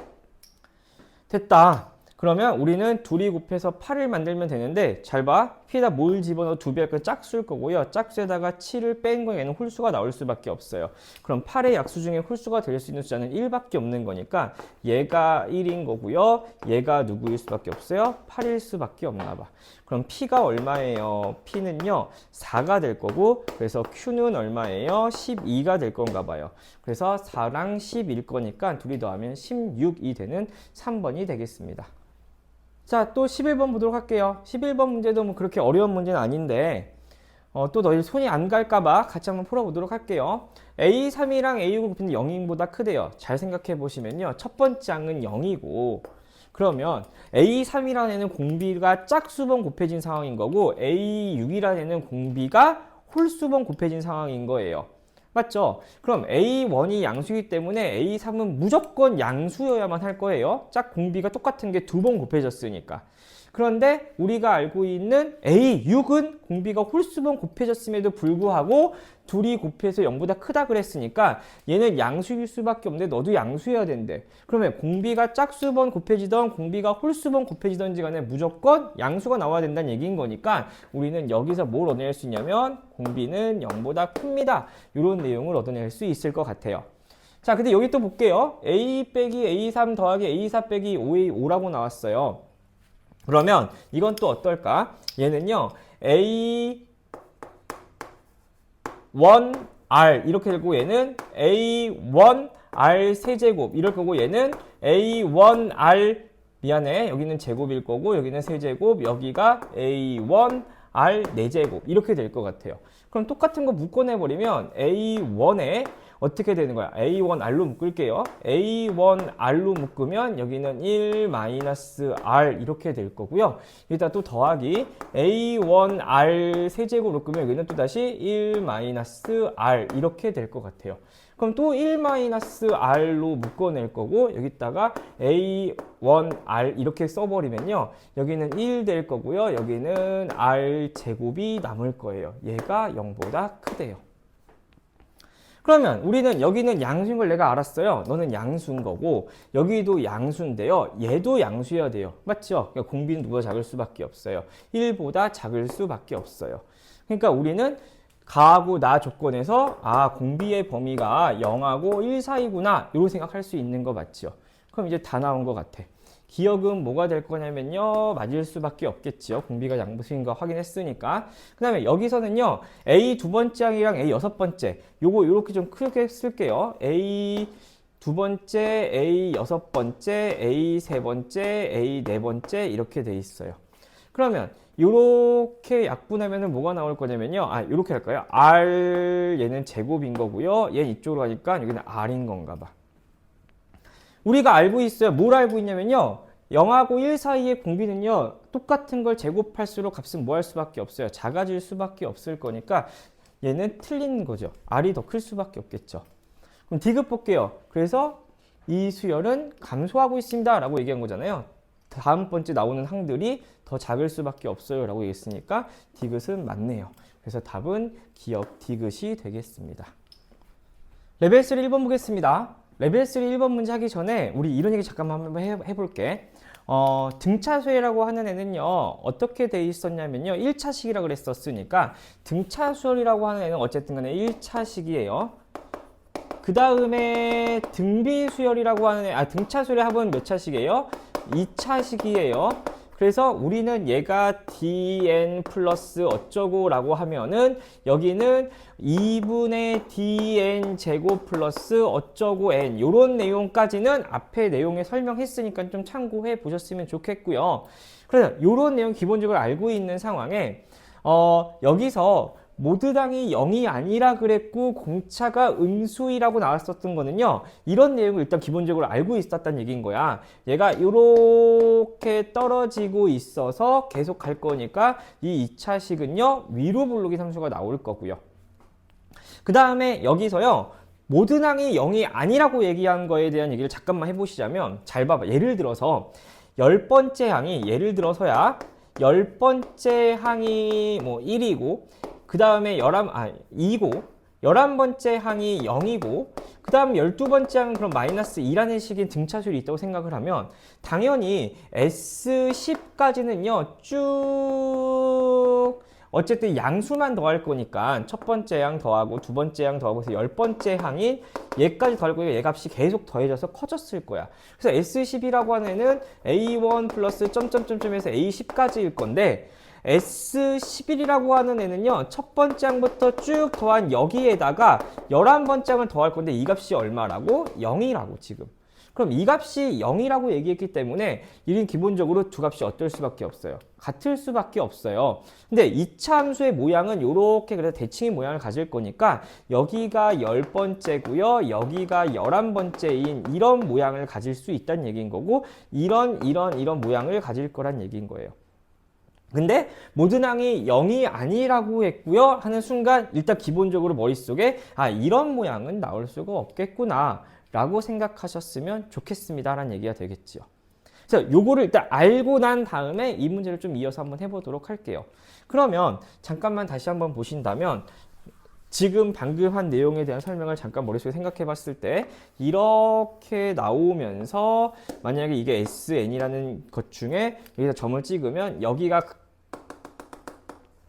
됐다. 그러면 우리는 둘이 곱해서 8을 만들면 되는데 잘 봐. P에다 뭘 집어넣어 2배 할 건 짝수일 거고요. 짝수에다가 7을 뺀 거에 얘는 홀수가 나올 수밖에 없어요. 그럼 8의 약수 중에 홀수가 될 수 있는 숫자는 1밖에 없는 거니까 얘가 1인 거고요. 얘가 누구일 수밖에 없어요? 8일 수밖에 없나 봐. 그럼 P가 얼마예요? P는요 4가 될 거고 그래서 Q는 얼마예요? 12가 될 건가 봐요. 그래서 4랑 10일 거니까 둘이 더하면 16이 되는 3번이 되겠습니다. 자, 또 11번 보도록 할게요. 11번 문제도 뭐 그렇게 어려운 문제는 아닌데 또 너희 손이 안 갈까봐 같이 한번 풀어보도록 할게요. A3이랑 A6을 곱했는데 0보다 크대요. 잘 생각해 보시면요. 첫 번째 항은 0이고 그러면 A3이라는 애는 공비가 짝수번 곱해진 상황인 거고 A6이라는 애는 공비가 홀수번 곱해진 상황인 거예요. 맞죠? 그럼 A1이 양수이기 때문에 A3은 무조건 양수여야만 할 거예요. 짝 공비가 똑같은 게 2번 곱해졌으니까. 그런데 우리가 알고 있는 A6은 공비가 홀수번 곱해졌음에도 불구하고 둘이 곱해서 0보다 크다 그랬으니까 얘는 양수일 수밖에 없는데 너도 양수여야 된대. 그러면 공비가 짝수번 곱해지던 공비가 홀수번 곱해지던지 간에 무조건 양수가 나와야 된다는 얘기인 거니까 우리는 여기서 뭘 얻어낼 수 있냐면 공비는 0보다 큽니다. 이런 내용을 얻어낼 수 있을 것 같아요. 자, 근데 여기 또 볼게요. A 빼기 A3 더하기 A4 빼기 5A5라고 나왔어요. 그러면 이건 또 어떨까? 얘는요. A1R 이렇게 되고 얘는 A1R 세제곱 이럴 거고 얘는 A1R 미안해. 여기는 제곱일 거고 여기는 세제곱 여기가 A1R 4제곱 이렇게 될 것 같아요. 그럼 똑같은 거 묶어내버리면 A1에 어떻게 되는 거야? A1R로 묶을게요. A1R로 묶으면 여기는 1-R 이렇게 될 거고요. 여기다 또 더하기 A1R 세제곱 묶으면 여기는 또 다시 1-R 이렇게 될 것 같아요. 그럼 또 1-R로 묶어낼 거고 여기다가 A1R 이렇게 써버리면요. 여기는 1 될 거고요. 여기는 R 제곱이 남을 거예요. 얘가 0보다 크대요. 그러면 우리는 여기는 양수인 걸 내가 알았어요. 너는 양수인 거고 여기도 양수인데요. 얘도 양수여야 돼요. 맞죠? 그러니까 공비는 누구보다 작을 수밖에 없어요. 1보다 작을 수밖에 없어요. 그러니까 우리는 가하고 나 조건에서 공비의 범위가 0하고 1 사이구나 이렇게 생각할 수 있는 거 맞죠? 그럼 이제 다 나온 것 같아. 기억은 뭐가 될 거냐면요. 맞을 수밖에 없겠지요. 공비가 양수인 거 확인했으니까. 그 다음에 여기서는요. A 두 번째 항이랑 A 여섯 번째 요거 요렇게 좀 크게 쓸게요. A 두 번째, A 여섯 번째, A 세 번째, A 네 번째 이렇게 돼 있어요. 그러면 요렇게 약분하면은 뭐가 나올 거냐면요. 요렇게 할까요? R 얘는 제곱인 거고요. 얘는 이쪽으로 가니까 여기는 R인 건가 봐. 우리가 알고 있어요. 뭘 알고 있냐면요. 0하고 1 사이의 공비는요. 똑같은 걸 제곱할수록 값은 뭐 할 수밖에 없어요. 작아질 수밖에 없을 거니까 얘는 틀린 거죠. R이 더 클 수밖에 없겠죠. 그럼 디귿 볼게요. 그래서 이 수열은 감소하고 있습니다. 라고 얘기한 거잖아요. 다음 번째 나오는 항들이 더 작을 수밖에 없어요. 라고 얘기했으니까 디귿은 맞네요. 그래서 답은 기억 디귿이 되겠습니다. 레벨 3 1번 보겠습니다. 레벨 3 1번 문제 하기 전에 우리 이런 얘기 잠깐만 한번 해볼게. 등차수열이라고 하는 애는요, 어떻게 돼 있었냐면요, 1차식이라고 그랬었으니까, 등차수열이라고 하는 애는 어쨌든 간에 1차식이에요. 그 다음에 등비수열이라고 하는 애, 등차수열의 합은 몇 차식이에요? 2차식이에요. 그래서 우리는 얘가 dn 플러스 어쩌고 라고 하면은 여기는 2분의 dn 제곱 플러스 어쩌고 n 요런 내용까지는 앞에 내용에 설명했으니까 좀 참고해 보셨으면 좋겠고요. 그래서 요런 내용 기본적으로 알고 있는 상황에 여기서 모드당이 0이 아니라 그랬고 공차가 음수이라고 나왔었던 거는요, 이런 내용을 일단 기본적으로 알고 있었다는 얘기인 거야. 얘가 이렇게 떨어지고 있어서 계속 갈 거니까 이 2차식은요 위로 블록이 상수가 나올 거고요. 그 다음에 여기서요 모드당이 0이 아니라고 얘기한 거에 대한 얘기를 잠깐만 해보시자면, 잘 봐봐. 예를 들어서 10번째 항이, 예를 들어서야 10번째 항이 뭐 1이고 그 다음에 2고 11번째 항이 0이고 그 다음 12번째 항은 그럼 마이너스 2라는 식의 등차수열이 있다고 생각을 하면 당연히 S10까지는요 쭉 어쨌든 양수만 더할 거니까 첫 번째 항 더하고 두 번째 항 더하고 해서 10번째 항인 얘까지 더할 거니까 얘 값이 계속 더해져서 커졌을 거야. 그래서 S10이라고 하는 애는 A1 플러스 점점점점에서 A10까지일 건데, S11이라고 하는 애는요 첫 번째 항부터 쭉 더한 여기에다가 11번째 항을 더할 건데 이 값이 얼마라고? 0이라고 지금. 그럼 이 값이 0이라고 얘기했기 때문에 이는 기본적으로 두 값이 어떨 수밖에 없어요. 같을 수밖에 없어요. 근데 2차 함수의 모양은 이렇게 그래서 대칭의 모양을 가질 거니까 여기가 10번째고요. 여기가 11번째인 이런 모양을 가질 수 있다는 얘기인 거고, 이런 모양을 가질 거란 얘기인 거예요. 근데 모든항이 0이 아니라고 했고요 하는 순간 일단 기본적으로 머릿속에 이런 모양은 나올 수가 없겠구나 라고 생각하셨으면 좋겠습니다 라는 얘기가 되겠죠. 그래서 요거를 일단 알고 난 다음에 이 문제를 좀 이어서 한번 해보도록 할게요. 그러면 잠깐만 다시 한번 보신다면, 지금 방금 한 내용에 대한 설명을 잠깐 머릿속에 생각해 봤을 때 이렇게 나오면서 만약에 이게 SN이라는 것 중에 여기다 점을 찍으면 여기가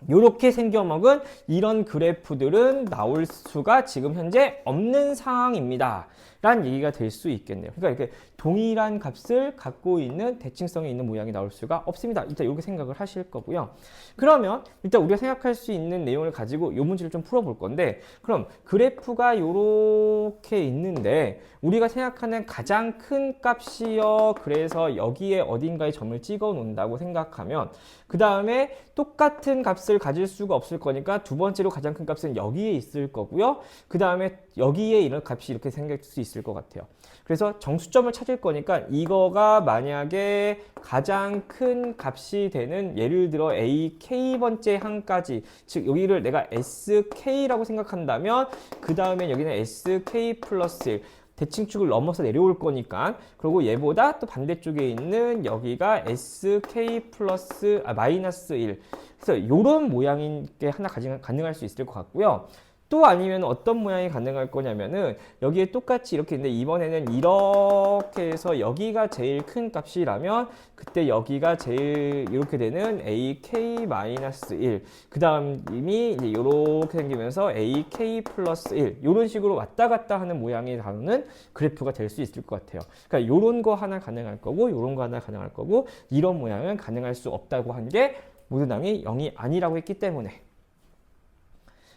이렇게 생겨먹은 이런 그래프들은 나올 수가 지금 현재 없는 상황입니다 라는 얘기가 될 수 있겠네요. 그러니까 이렇게 동일한 값을 갖고 있는 대칭성이 있는 모양이 나올 수가 없습니다. 일단 이렇게 생각을 하실 거고요. 그러면 일단 우리가 생각할 수 있는 내용을 가지고 이 문제를 좀 풀어볼 건데, 그럼 그래프가 이렇게 있는데 우리가 생각하는 가장 큰 값이요, 그래서 여기에 어딘가에 점을 찍어 놓는다고 생각하면 그 다음에 똑같은 값을 가질 수가 없을 거니까 두 번째로 가장 큰 값은 여기에 있을 거고요. 그 다음에 여기에 이런 값이 이렇게 생길 수 있을 것 같아요. 그래서 정수점을 찾을 거니까 이거가 만약에 가장 큰 값이 되는, 예를 들어 AK번째 항까지, 즉 여기를 내가 SK라고 생각한다면 그 다음에 여기는 SK 플러스 1, 대칭축을 넘어서 내려올 거니까, 그리고 얘보다 또 반대쪽에 있는 여기가 SK 플러스 마이너스 1, 그래서 이런 모양인 게 하나 가능할 수 있을 것 같고요. 또 아니면 어떤 모양이 가능할 거냐면은 여기에 똑같이 이렇게 있는데 이번에는 이렇게 해서 여기가 제일 큰 값이라면 그때 여기가 제일 이렇게 되는 AK-1, 그 다음이 이제 이렇게 생기면서 AK 플러스 1, 이런 식으로 왔다 갔다 하는 모양이 나오는 그래프가 될 수 있을 것 같아요. 그러니까 이런 거 하나 가능할 거고 이런 거 하나 가능할 거고, 이런 모양은 가능할 수 없다고 한 게 모든항이 0이 아니라고 했기 때문에.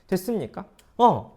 됐습니까?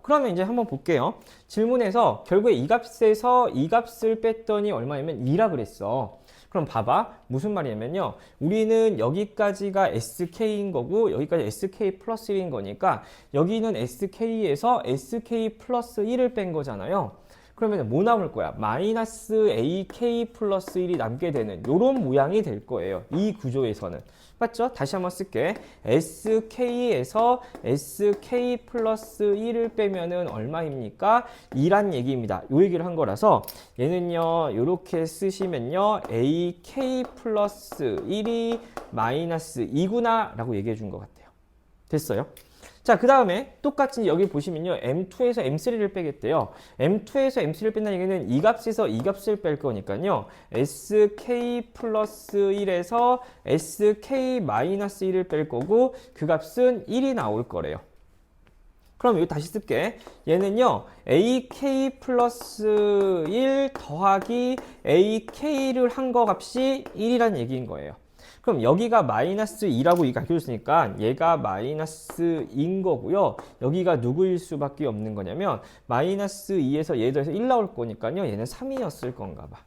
그러면 이제 한번 볼게요. 질문에서 결국에 이 값에서 이 값을 뺐더니 얼마냐면 2라 그랬어. 그럼 봐봐. 무슨 말이냐면요. 우리는 여기까지가 SK인 거고 여기까지 SK 플러스 1인 거니까 여기는 SK에서 SK 플러스 1을 뺀 거잖아요. 그러면 뭐 남을 거야? 마이너스 AK 플러스 1이 남게 되는 이런 모양이 될 거예요. 이 구조에서는. 맞죠? 다시 한번 쓸게. SK에서 SK 플러스 1을 빼면은 얼마입니까? 2란 얘기입니다. 요 얘기를 한 거라서 얘는요, 요렇게 쓰시면요, AK 플러스 1이 마이너스 2구나 라고 얘기해 준 것 같아요. 됐어요? 자, 그 다음에 똑같이 여기 보시면요. M2에서 M3를 빼겠대요. M2에서 M3를 뺀다는 얘기는 이 값에서 이 값을 뺄 거니까요. SK 플러스 1에서 SK 마이너스 1을 뺄 거고 그 값은 1이 나올 거래요. 그럼 여기 다시 쓸게. 얘는요. AK 플러스 1 더하기 AK를 한 거 값이 1이라는 얘기인 거예요. 그럼 여기가 마이너스 2라고 이거 가르쳐줬으니까 얘가 마이너스 2인 거고요. 여기가 누구일 수밖에 없는 거냐면 마이너스 2에서 얘 더해서 1 나올 거니까요. 얘는 3이었을 건가 봐.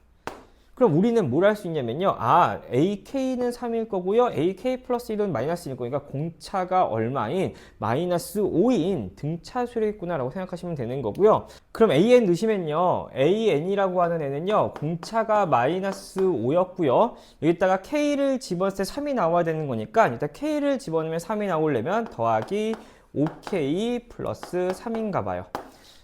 그럼 우리는 뭘 할 수 있냐면요. 아, AK는 3일 거고요. AK 플러스 1은 마이너스 1일 거니까 공차가 얼마인 마이너스 5인 등차수열이겠구나 라고 생각하시면 되는 거고요. 그럼 AN 넣으시면요. AN이라고 하는 애는요. 공차가 마이너스 5였고요. 여기다가 K를 집어넣을 때 3이 나와야 되는 거니까 일단 K를 집어넣으면 3이 나오려면 더하기 5K 플러스 3인가 봐요.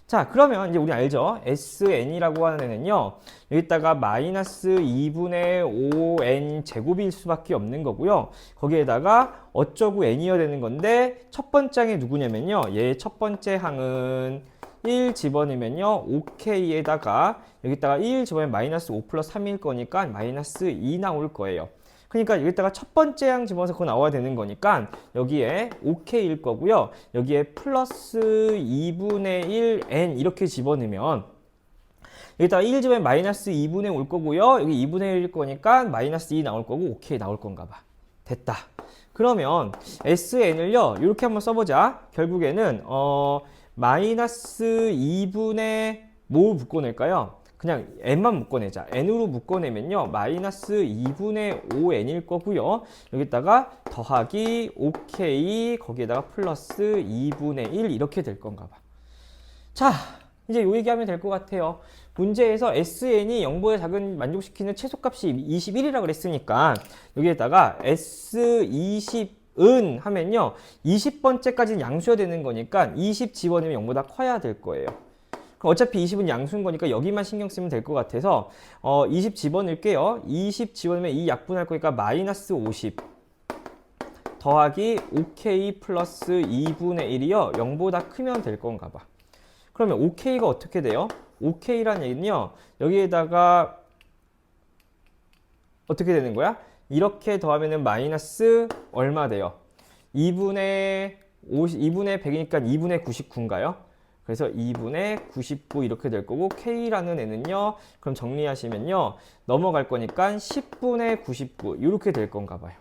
자, 그러면 이제 우리 알죠? SN이라고 하는 애는요. 여기다가 마이너스 2분의 5n 제곱일 수밖에 없는 거고요. 거기에다가 어쩌고 n이어야 되는 건데 첫 번째 항이 누구냐면요. 얘 첫 번째 항은 1 집어넣으면요. 5k에다가 여기다가 1 집어넣으면 마이너스 5 플러스 3일 거니까 마이너스 2 나올 거예요. 그러니까 여기다가 첫 번째 항 집어넣어서 그거 나와야 되는 거니까 여기에 5K일 거고요. 여기에 플러스 2분의 1N 이렇게 집어넣으면 여기다가 1 집어넣으면 마이너스 2분의 5올 거고요. 여기 2분의 1일 거니까 마이너스 2 나올 거고 5K 나올 건가 봐. 됐다. 그러면 SN을요. 이렇게 한번 써보자. 결국에는 마이너스 2분의 뭐 묶어낼까요? 그냥 n만 묶어내자. n으로 묶어내면요. 마이너스 2분의 5n일 거고요. 여기다가 더하기 5k 거기에다가 플러스 2분의 1 이렇게 될 건가 봐. 자, 이제 요 얘기하면 될 것 같아요. 문제에서 SN이 0보다 작은 만족시키는 최소값이 21이라고 그랬으니까 여기에다가 S20은 하면요. 20번째까지는 양수여야 되는 거니까 20 집어넣으면 0보다 커야 될 거예요. 어차피 20은 양수인 거니까 여기만 신경 쓰면 될 것 같아서 20 집어넣을게요. 20 집어넣으면 이 약분할 거니까 마이너스 50 더하기 5k 플러스 2분의 1이요. 0보다 크면 될 건가 봐. 그러면 5k가 어떻게 돼요? 5k라는 얘기는요. 여기에다가 어떻게 되는 거야? 이렇게 더하면은 마이너스 얼마 돼요? 2분의 100이니까 2분의 99인가요? 그래서 2분의 99 이렇게 될 거고 K라는 애는요. 그럼 정리하시면요. 넘어갈 거니까 10분의 99 이렇게 될 건가 봐요.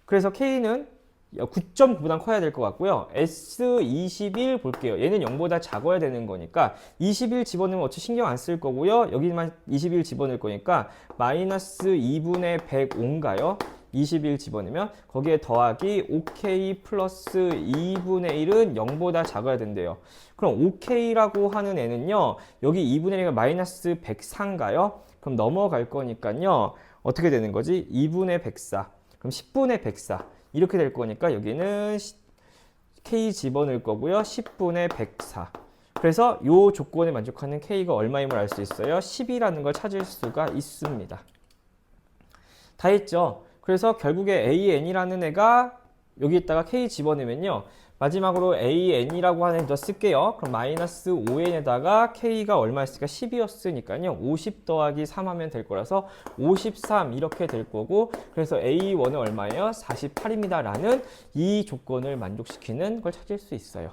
그래서 K는 9.9보다 커야 될 것 같고요. S21 볼게요. 얘는 0보다 작아야 되는 거니까 21 집어넣으면 어차피 신경 안 쓸 거고요. 여기만 21 집어넣을 거니까 마이너스 2분의 105인가요? 21 집어넣으면 거기에 더하기 5K 플러스 2분의 1은 0보다 작아야 된대요. 그럼 5K라고 하는 애는요. 여기 2분의 1가 마이너스 104인가요? 그럼 넘어갈 거니까요. 어떻게 되는 거지? 2분의 104. 그럼 10분의 104. 이렇게 될 거니까 여기는 K 집어넣을 거고요. 10분의 104. 그래서 이 조건에 만족하는 K가 얼마임을 알 수 있어요? 10이라는 걸 찾을 수가 있습니다. 다 했죠? 그래서 결국에 AN이라는 애가 여기에다가 K 집어넣으면요. 마지막으로 AN이라고 하는 애 더 쓸게요. 그럼 마이너스 5N에다가 K가 얼마였을까? 10이었으니까요. 50 더하기 3 하면 될 거라서 53 이렇게 될 거고 그래서 A1은 얼마예요? 48입니다. 라는 이 조건을 만족시키는 걸 찾을 수 있어요.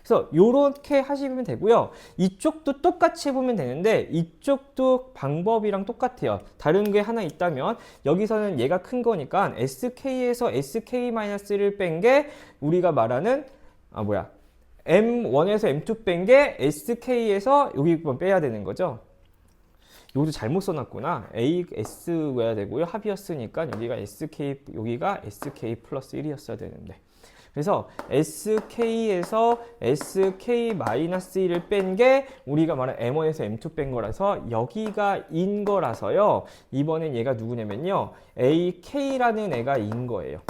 그래서 요렇게 하시면 되고요. 이쪽도 똑같이 해보면 되는데 이쪽도 방법이랑 똑같아요. 다른 게 하나 있다면 여기서는 얘가 큰 거니까 SK에서 SK-1을 뺀 게 우리가 말하는 M1에서 M2 뺀 게 SK에서 여기 빼야 되는 거죠. 여기도 잘못 써놨구나. AS 외야 되고요. 합이었으니까 여기가 SK 플러스 1이었어야 되는데. 그래서 SK에서 SK-1을 뺀 게 우리가 말한 M1에서 M2 뺀 거라서 여기가 인 거라서요. 이번엔 얘가 누구냐면요. AK라는 애가 인 거예요.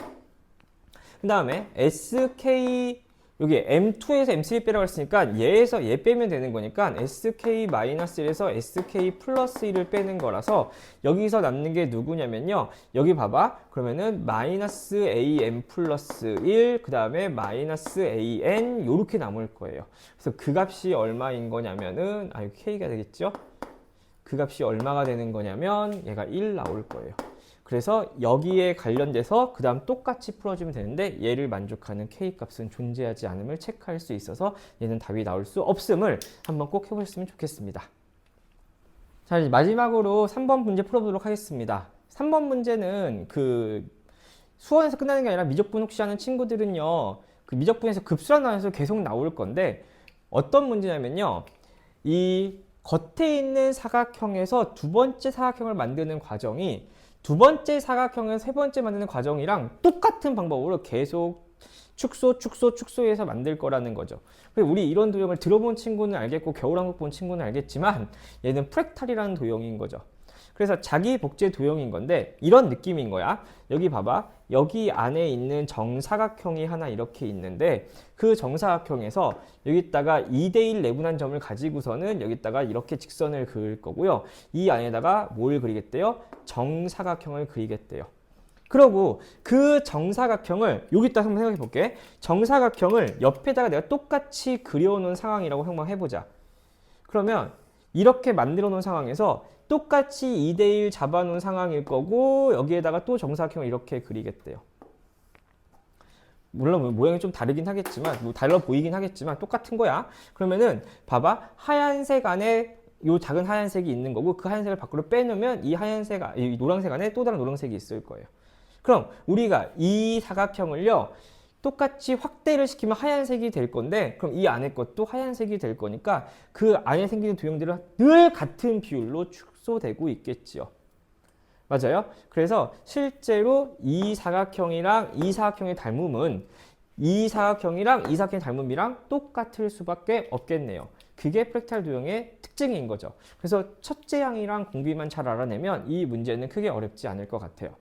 그 다음에 SK 여기 M2에서 M3 빼라고 했으니까 얘에서 얘 빼면 되는 거니까 SK-1에서 SK 플러스 1을 빼는 거라서 여기서 남는 게 누구냐면요. 여기 봐봐. 그러면은 마이너스 AM 플러스 1, 그 다음에 마이너스 AN 요렇게 남을 거예요. 그래서 그 값이 얼마인 거냐면은, 여기 K가 되겠죠? 그 값이 얼마가 되는 거냐면 얘가 1 나올 거예요. 그래서 여기에 관련돼서 그 다음 똑같이 풀어주면 되는데 얘를 만족하는 K값은 존재하지 않음을 체크할 수 있어서 얘는 답이 나올 수 없음을 한번 꼭 해보셨으면 좋겠습니다. 자, 이제 마지막으로 3번 문제 풀어보도록 하겠습니다. 3번 문제는 그 수원에서 끝나는 게 아니라 미적분 혹시 하는 친구들은요, 그 미적분에서 급수란 나눠서 계속 나올 건데 어떤 문제냐면요, 이 겉에 있는 사각형에서 두 번째 사각형을 만드는 과정이 두 번째 사각형을 세 번째 만드는 과정이랑 똑같은 방법으로 계속 축소해서 만들 거라는 거죠. 우리 이런 도형을 들어본 친구는 알겠고 겨울왕국 본 친구는 알겠지만 얘는 프랙탈이라는 도형인 거죠. 그래서 자기 복제 도형인 건데 이런 느낌인 거야. 여기 봐봐. 여기 안에 있는 정사각형이 하나 이렇게 있는데 그 정사각형에서 여기다가 2대1 내분한 점을 가지고서는 여기다가 이렇게 직선을 그을 거고요. 이 안에다가 뭘 그리겠대요? 정사각형을 그리겠대요. 그러고 그 정사각형을 여기다 한번 생각해 볼게. 정사각형을 옆에다가 내가 똑같이 그려놓은 상황이라고 한번 해보자. 그러면 이렇게 만들어 놓은 상황에서 똑같이 2대1 잡아놓은 상황일 거고 여기에다가 또 정사각형을 이렇게 그리겠대요. 물론 모양이 좀 다르긴 하겠지만 달라 보이긴 하겠지만 똑같은 거야. 그러면은 봐봐. 하얀색 안에 요 작은 하얀색이 있는 거고 그 하얀색을 밖으로 빼놓으면 이 하얀색, 이 노란색 안에 또 다른 노란색이 있을 거예요. 그럼 우리가 이 사각형을요 똑같이 확대를 시키면 하얀색이 될 건데 그럼 이 안에 것도 하얀색이 될 거니까 그 안에 생기는 도형들은 늘 같은 비율로 축소되고 있겠지요. 맞아요? 그래서 실제로 이 사각형이랑 이 사각형의 닮음은 이 사각형이랑 이 사각형의 닮음이랑 똑같을 수밖에 없겠네요. 그게 프랙탈 도형의 특징인 거죠. 그래서 첫째 항이랑 공비만 잘 알아내면 이 문제는 크게 어렵지 않을 것 같아요.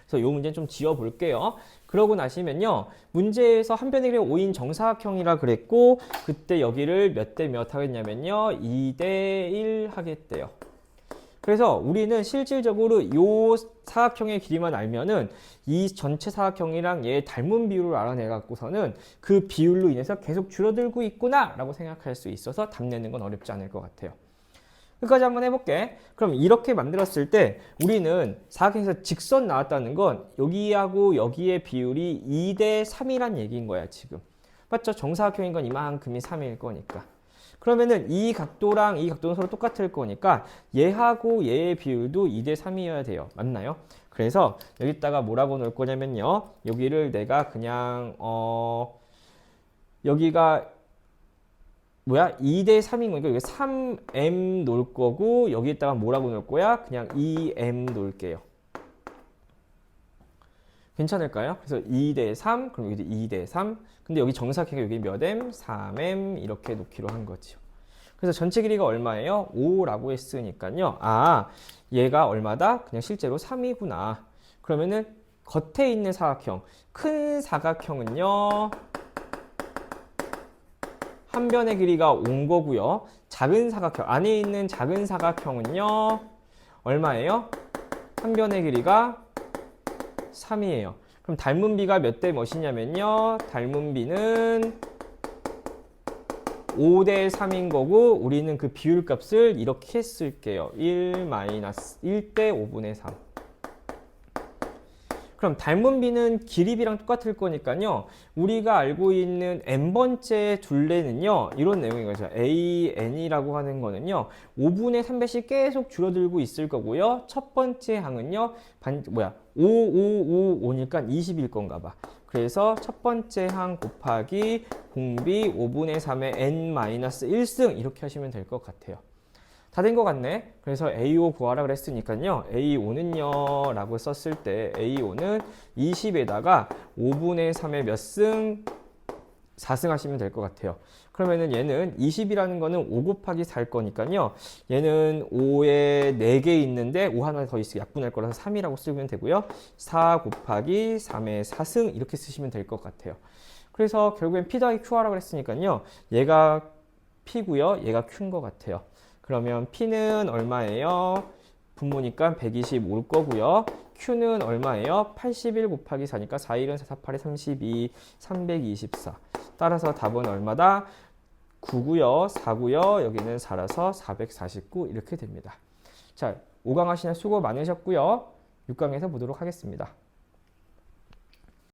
그래서 이 문제는 좀 지워볼게요. 그러고 나시면요. 문제에서 한 변의 길이가 5인 정사각형이라 그랬고 그때 여기를 몇 대 몇 하겠냐면요. 2대 1 하겠대요. 그래서 우리는 실질적으로 이 사각형의 길이만 알면은 이 전체 사각형이랑 얘의 닮은 비율을 알아내 갖고서는 그 비율로 인해서 계속 줄어들고 있구나 라고 생각할 수 있어서 답 내는 건 어렵지 않을 것 같아요. 끝까지 한번 해볼게. 그럼 이렇게 만들었을 때 우리는 사각형에서 직선 나왔다는 건 여기하고 여기의 비율이 2대 3이란 얘기인 거야 지금. 맞죠? 정사각형인 건 이만큼이 3일 거니까. 그러면은 이 각도랑 이 각도는 서로 똑같을 거니까 얘하고 얘의 비율도 2대 3이어야 돼요. 맞나요? 그래서 여기다가 뭐라고 놓을 거냐면요. 여기를 내가 그냥 여기가 2대 3인 거니까 여기 3m 놓을 거고 여기에다가 뭐라고 놓을 거야? 그냥 2m 놓을게요. 괜찮을까요? 그래서 2대 3, 그럼 여기도 2대 3. 근데 여기 정사각형이 여기 몇 m? 3m 이렇게 놓기로 한 거죠. 그래서 전체 길이가 얼마예요? 5라고 했으니까요. 얘가 얼마다? 그냥 실제로 3이구나. 그러면은 겉에 있는 사각형, 큰 사각형은요. 한 변의 길이가 5인 거고요. 작은 사각형, 안에 있는 작은 사각형은요. 얼마예요? 한 변의 길이가 3이에요. 그럼 닮은 비가 몇 대 몇이냐면요. 닮은 비는 5대 3인 거고 우리는 그 비율 값을 이렇게 쓸게요. 1대 5분의 3. 그럼 닮은 비는 길이비랑 똑같을 거니까요. 우리가 알고 있는 n번째 둘레는요. 이런 내용인 거죠. AN이라고 하는 거는요. 5분의 3배씩 계속 줄어들고 있을 거고요. 첫 번째 항은요. 5니까 20일 건가 봐. 그래서 첫 번째 항 곱하기 공비 5분의 3의 n-1승 이렇게 하시면 될 것 같아요. 다 된 것 같네. 그래서 A5 구하라 그랬으니까요. A5는요 라고 썼을 때 A5는 20에다가 5분의 3의 몇 승? 4승 하시면 될 것 같아요. 그러면은 얘는 20이라는 거는 5 곱하기 4일 거니까요. 얘는 5에 4개 있는데 5 하나 더 있으면 약분할 거라서 3이라고 쓰면 되고요. 4 곱하기 3의 4승 이렇게 쓰시면 될 것 같아요. 그래서 결국엔 P 더하기 Q하라고 그랬으니까요. 얘가 P고요. 얘가 Q인 것 같아요. 그러면 P는 얼마예요? 분모니까 125일 거고요. Q는 얼마예요? 81 곱하기 4니까 4일은 4, 4, 8에 32, 324. 따라서 답은 얼마다? 9고요. 4고요. 여기는 4라서 449 이렇게 됩니다. 자, 5강 하시는 수고 많으셨고요. 6강에서 보도록 하겠습니다.